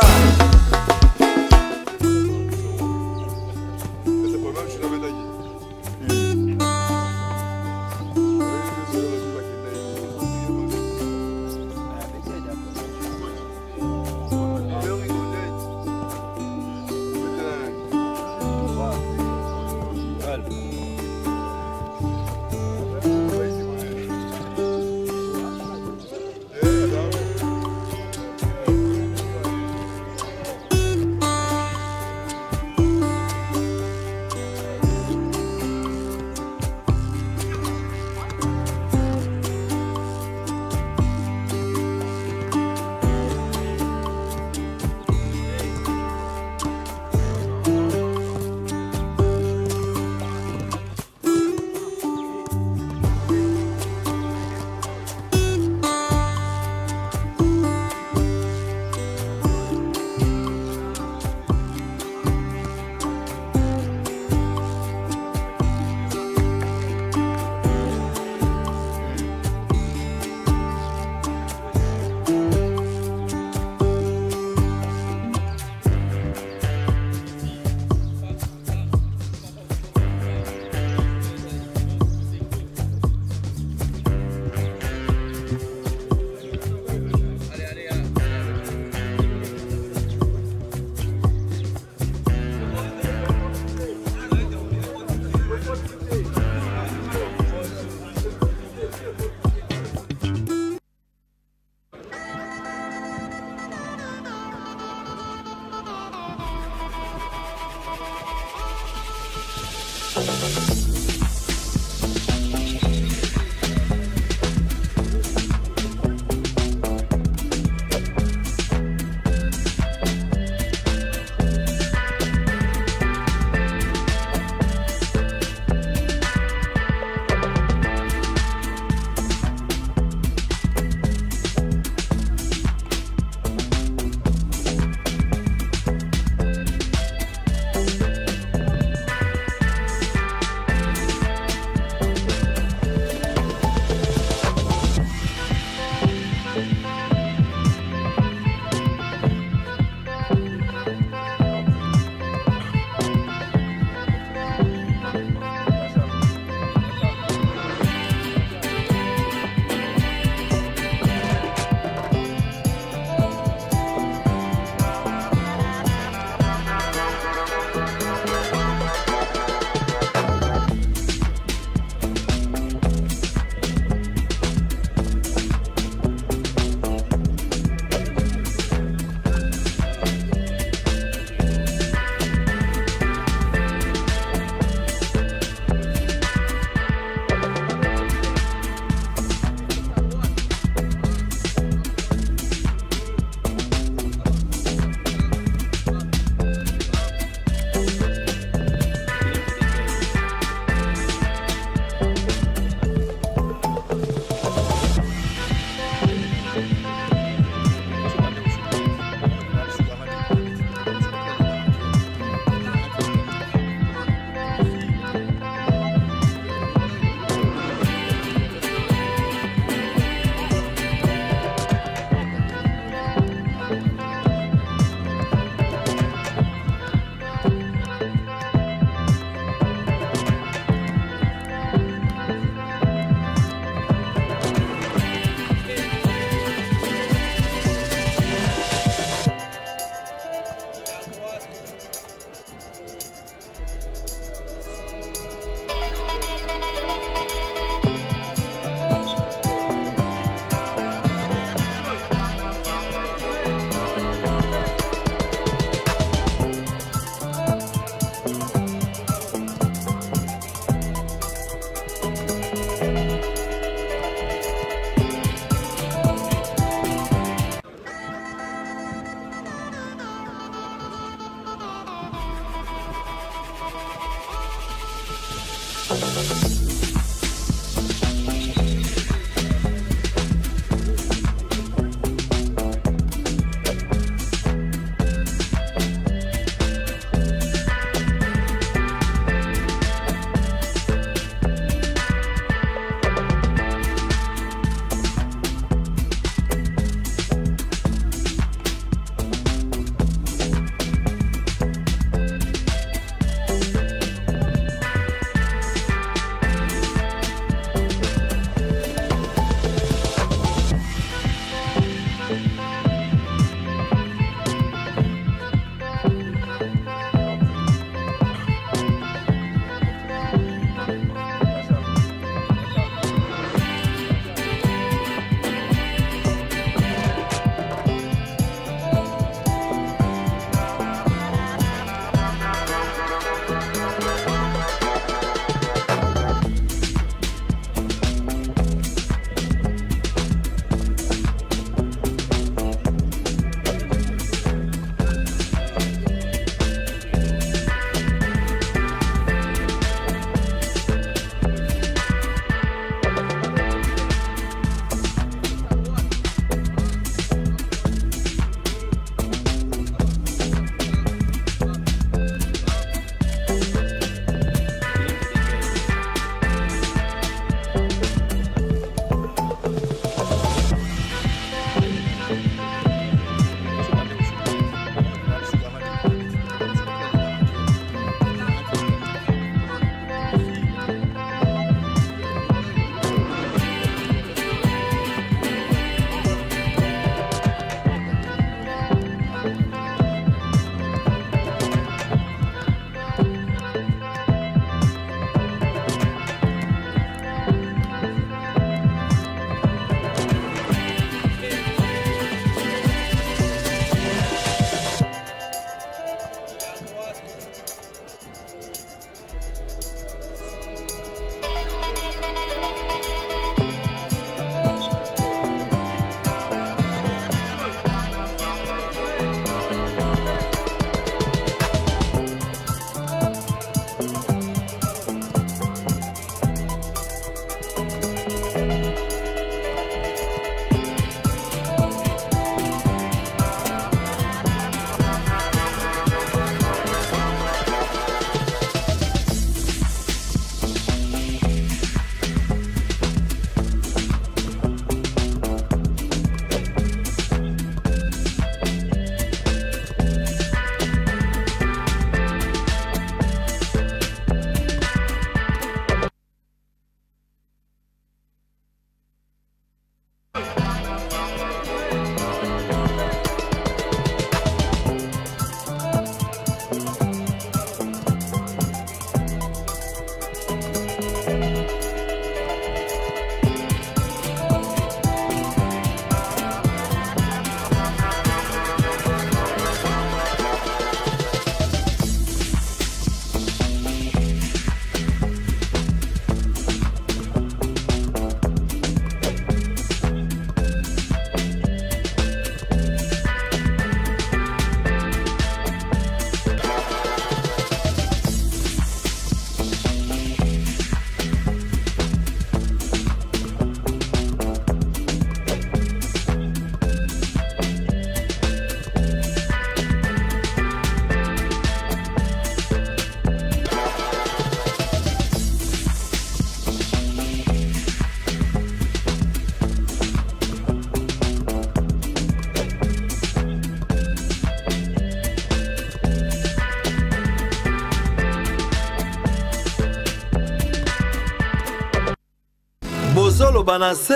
toloba na se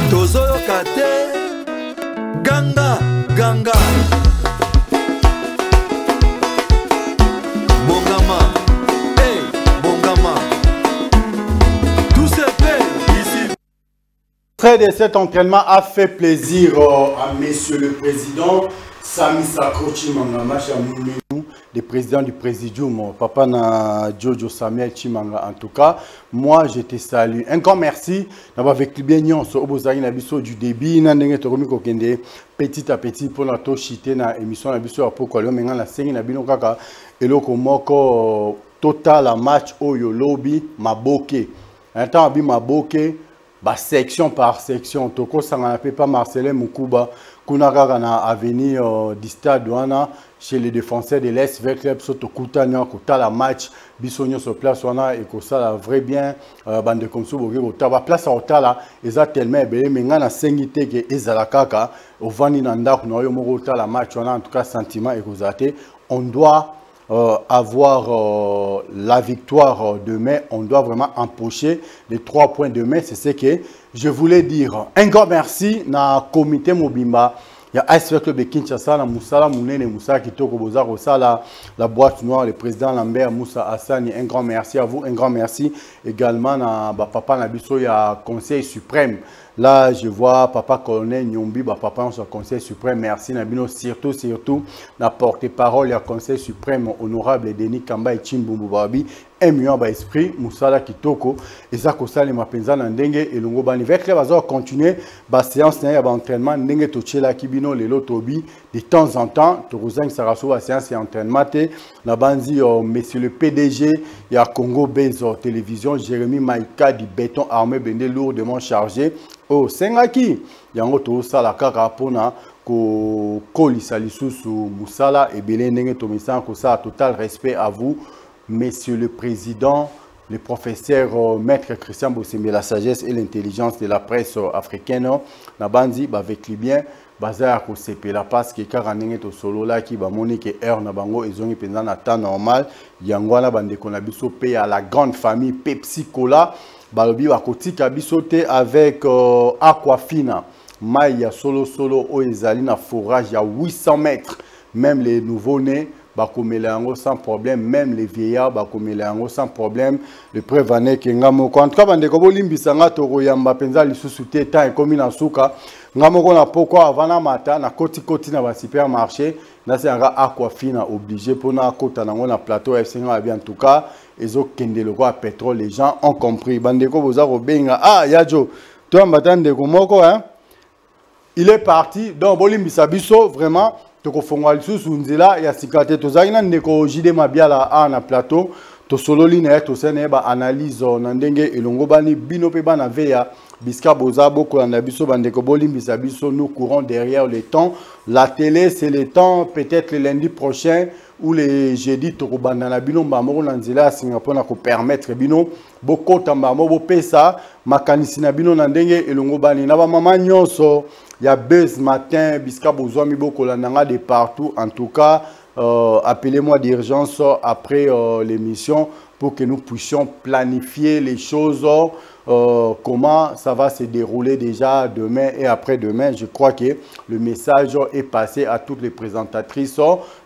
tozoyoka te ganga ganga bongama hey bongama tout se fait ici. Très de cet entraînement a fait plaisir à monsieur le président Sami Sakho Chimanga Machamounou, le président du Présidium, papa na Jojo Samuel Chimanga. En tout cas, moi je te salue. Un grand merci d'avoir vécu bien au Bozari Nabiso du début. Nandenge Toromi Kokende, petit à petit pour la tochité na émission Nabiso à Pokolio. Maintenant la scène Nabino Kaka et le Komoko total à match Oyo Lobby Maboke. Un temps abi Maboke, bah section par section. Toko Sangana Pepa Marcelin Mukuba. Kunaka na avenir du stade Douana chez les défenseurs de l'Est vers club soto kutanya kota la match bisonyo sur place wana et que ça la vrai bien bande comme ça boge otaba place à otala eza tellement belé menga na sengité que ezala kaka ovani na ndako na yo moko otala match wana en tout cas sentiment et kozate on doit avoir la victoire demain, on doit vraiment empocher les 3 points demain. C'est ce que je voulais dire. Un grand merci na comité Mobimba. Il y a AS Club de Kinshasa, na Moussala Mounene Moussa Kitoko Boza Rosala, la boîte noire, le président Lambert Moussa Hassani. Un grand merci à vous. Un grand merci également à papa Nabiso, il y a Conseil suprême. Là, je vois papa colonel Nyombi, papa sur Conseil suprême. Merci Nabino, surtout la porte-parole, il y a Conseil suprême honorable Denis Kamba et Chimbumbu Babi. Un million d'esprit, Moussala Kitoko, et ça, ça, les mapenza n'andenge et l'ongo bani. Avec les bazar continuer, la séance n'a pas d'entraînement, n'enge tochela kibino les lotobi de temps en temps. Torozang Sarasso la séance et entraînement. La banzi, monsieur le PDG, il y a Congo Bezo Télévision, Jérémy Maïka du béton armé bendé lourdement chargé. Oh, Sengaki, il y a un autre sala karapona. Ko kolisa lisusu Moussala et Belé n'enge tomisan ko ça total respect à vous. Monsieur le Président, le professeur Maître Christian Bossembe, la sagesse et l'intelligence de la presse africaine, Nabandi, avec les biens, Bazar Kosepela, parce que Karanenge to solo là qui va monique heure Nabango, ils ont pendant un temps normal, Yangwana Bande Konabiso paye à la grande famille Pepsi Cola, Balobi Bakoti Kabisote avec Aquafina, Maya solo Oezali na forage, il y a 800 mètres, même les nouveaux-nés. Bakomelango sans problème, même les vieillards bakomelango sans problème. Le prévané kengamo en tout cas bande ko bolimbisanga toro yamba penza lisusu te ta ekomi na suka ngamo ko na poko avana mata na koti na ba supermarché na senga Aquafina obligé pour na kota nango na plateau FC bien en tout cas ezo kende le roi pétrole les gens ont compris bande ko boza ko benga yajo toi mbatande ko moko hein il est parti donc bolimbisa biso vraiment toko fongwa lisusu nzela ya sikate tozali na ndeko jide mabiala na plateau to sololi na to sene ba analyse na ndenge elongo bani bino pe bana veya biska boza boko na biso bandeko bolimbisa biso nous courons derrière le temps la télé c'est le temps peut-être le lundi prochain ou les jeudi toko banda na bino mbamoko na nzela ya Singapour na ko permettre bino boko tambamo bo pesa makanisi na bino na ndenge elongo bani na ba mama nyonso. Il y a buzz matin, Biska Bozoami Bokolananga de partout. En tout cas, appelez-moi d'urgence après l'émission pour que nous puissions planifier les choses. Comment ça va se dérouler déjà demain et après-demain. Je crois que le message est passé à toutes les présentatrices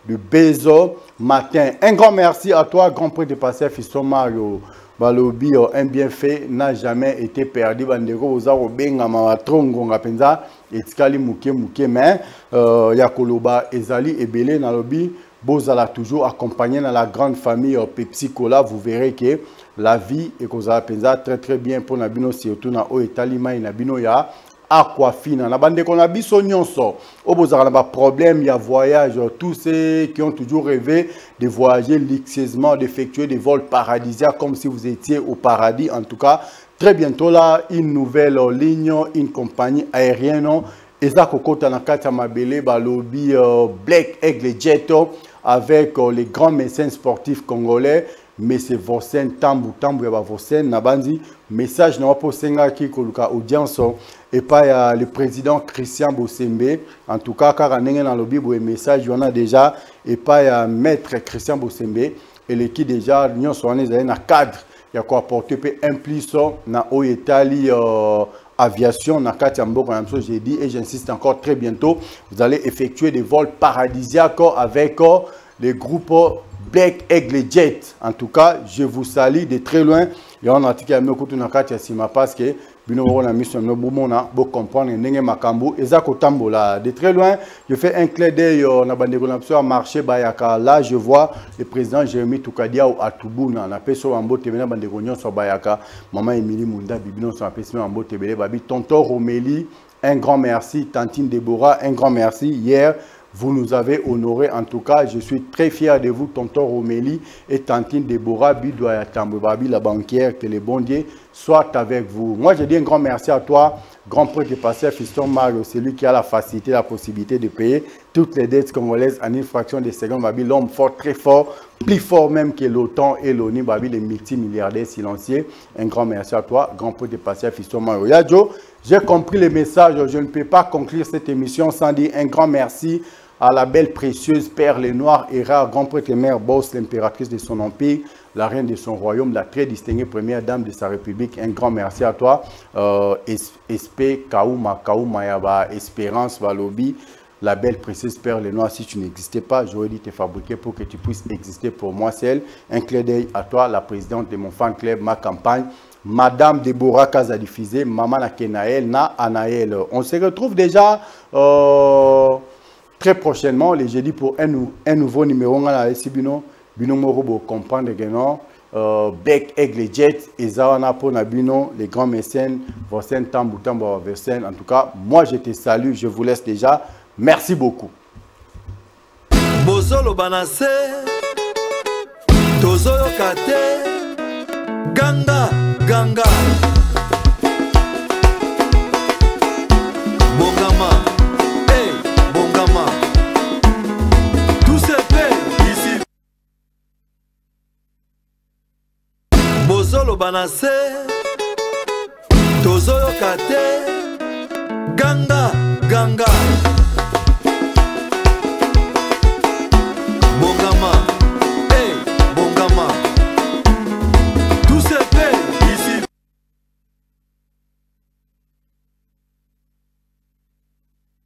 de Bezo matin. Un grand merci à toi, grand prix de passer Fiston Mario. Balobi, un bienfait n'a jamais été perdu. Bandeko, vous avez benga mamatrongo ngapenza etikali muke mais yakoloba ezali ebele na lobi bozala toujours accompagné dans la grande famille Pepsi Cola. Vous verrez que la vie est kozala penza très bien pour nabino surtout na o etalima nabino ya Aquafina na bande qu'on a biso nyonso obozala ba problème ya voyage tous ceux qui ont toujours rêvé de voyager luxueusement d'effectuer des vols paradisiaques comme si vous étiez au paradis. En tout cas très bientôt là une nouvelle ligne, une compagnie aérienne eza kokota na kati ya mabele balobi Black Aigle Jet avec les grands mécènes sportifs congolais. Mais c'est Vossen Tambu ya ba Vossen Nabandi message na wapo senga ki koluka audience et pas le président Christian Bossembe en tout cas car ndenge na lobi bo message on a déjà et pas maître Christian Bossembe et l'équipe déjà l'union soane na cadre ya ko apporter pe impliso na oyetali aviation na Katiambo, comme j'ai dit, et j'insiste encore très bientôt, vous allez effectuer des vols paradisiaques avec les groupes Black Aigle Jet. En tout cas, je vous salue de très loin. Et on a dit qu'il y a parce que vous comprendre makambu de très loin. Je fais un clin d'œil à marché Bayaka. Là, je vois le président Jérémy Toukadia à Toubouna. On a fait ça en beau TV sur Bayaka. Maman Émilie Munda Bibino sur en beau TV. Babi Tonton Romélie, un grand merci. Tantine Déborah, un grand merci. Hier, vous nous avez honoré. En tout cas, je suis très fier de vous, Tonton Romélie et Tantine Déborah Bidoya Tambobabi, la banquière, que les bons dieux soient avec vous. Moi, je dis un grand merci à toi, grand prêtre du pasteur Fiston Mario, celui qui a la facilité, la possibilité de payer toutes les dettes congolaises en une fraction de seconde. Babi, l'homme fort, très fort, plus fort même que l'OTAN et l'ONU. Babi, les multimilliardaires silencieux. Un grand merci à toi, grand prêtre du pasteur Fiston Mario. Yadjo, j'ai compris le message. Je ne peux pas conclure cette émission sans dire un grand merci à la belle précieuse perle noire et rare grand prêtre mère Boss, l'impératrice de son empire, la reine de son royaume, la très distinguée première dame de sa république. Un grand merci à toi. Espé Kaouma Yaba, Espérance Valobi, la belle précieuse perle noire. Si tu n'existais pas, j'aurais dit te fabriquer pour que tu puisses exister pour moi seul. Un clin d'œil à toi, la présidente de mon fan club, ma campagne. Madame Déborah Kazadifizé, Maman Nakenaël, Na Anaël. On se retrouve déjà très prochainement, les jeudis, pour un nouveau numéro. On a ici Bino Morobo, comprendre que non. Bec Aigle Jet, et Zawana pour Nabino, les grands mécènes, Vosen Tambou Tambo Versen. En tout cas, moi je te salue, je vous laisse déjà. Merci beaucoup. Bozolo Banase, Tozoyo Kate, Ganga, Ganga. Bongama, hey, Bongama. Tout se fait ici. Bozolo Banase, Tozoyo Kate, Ganga, Ganga.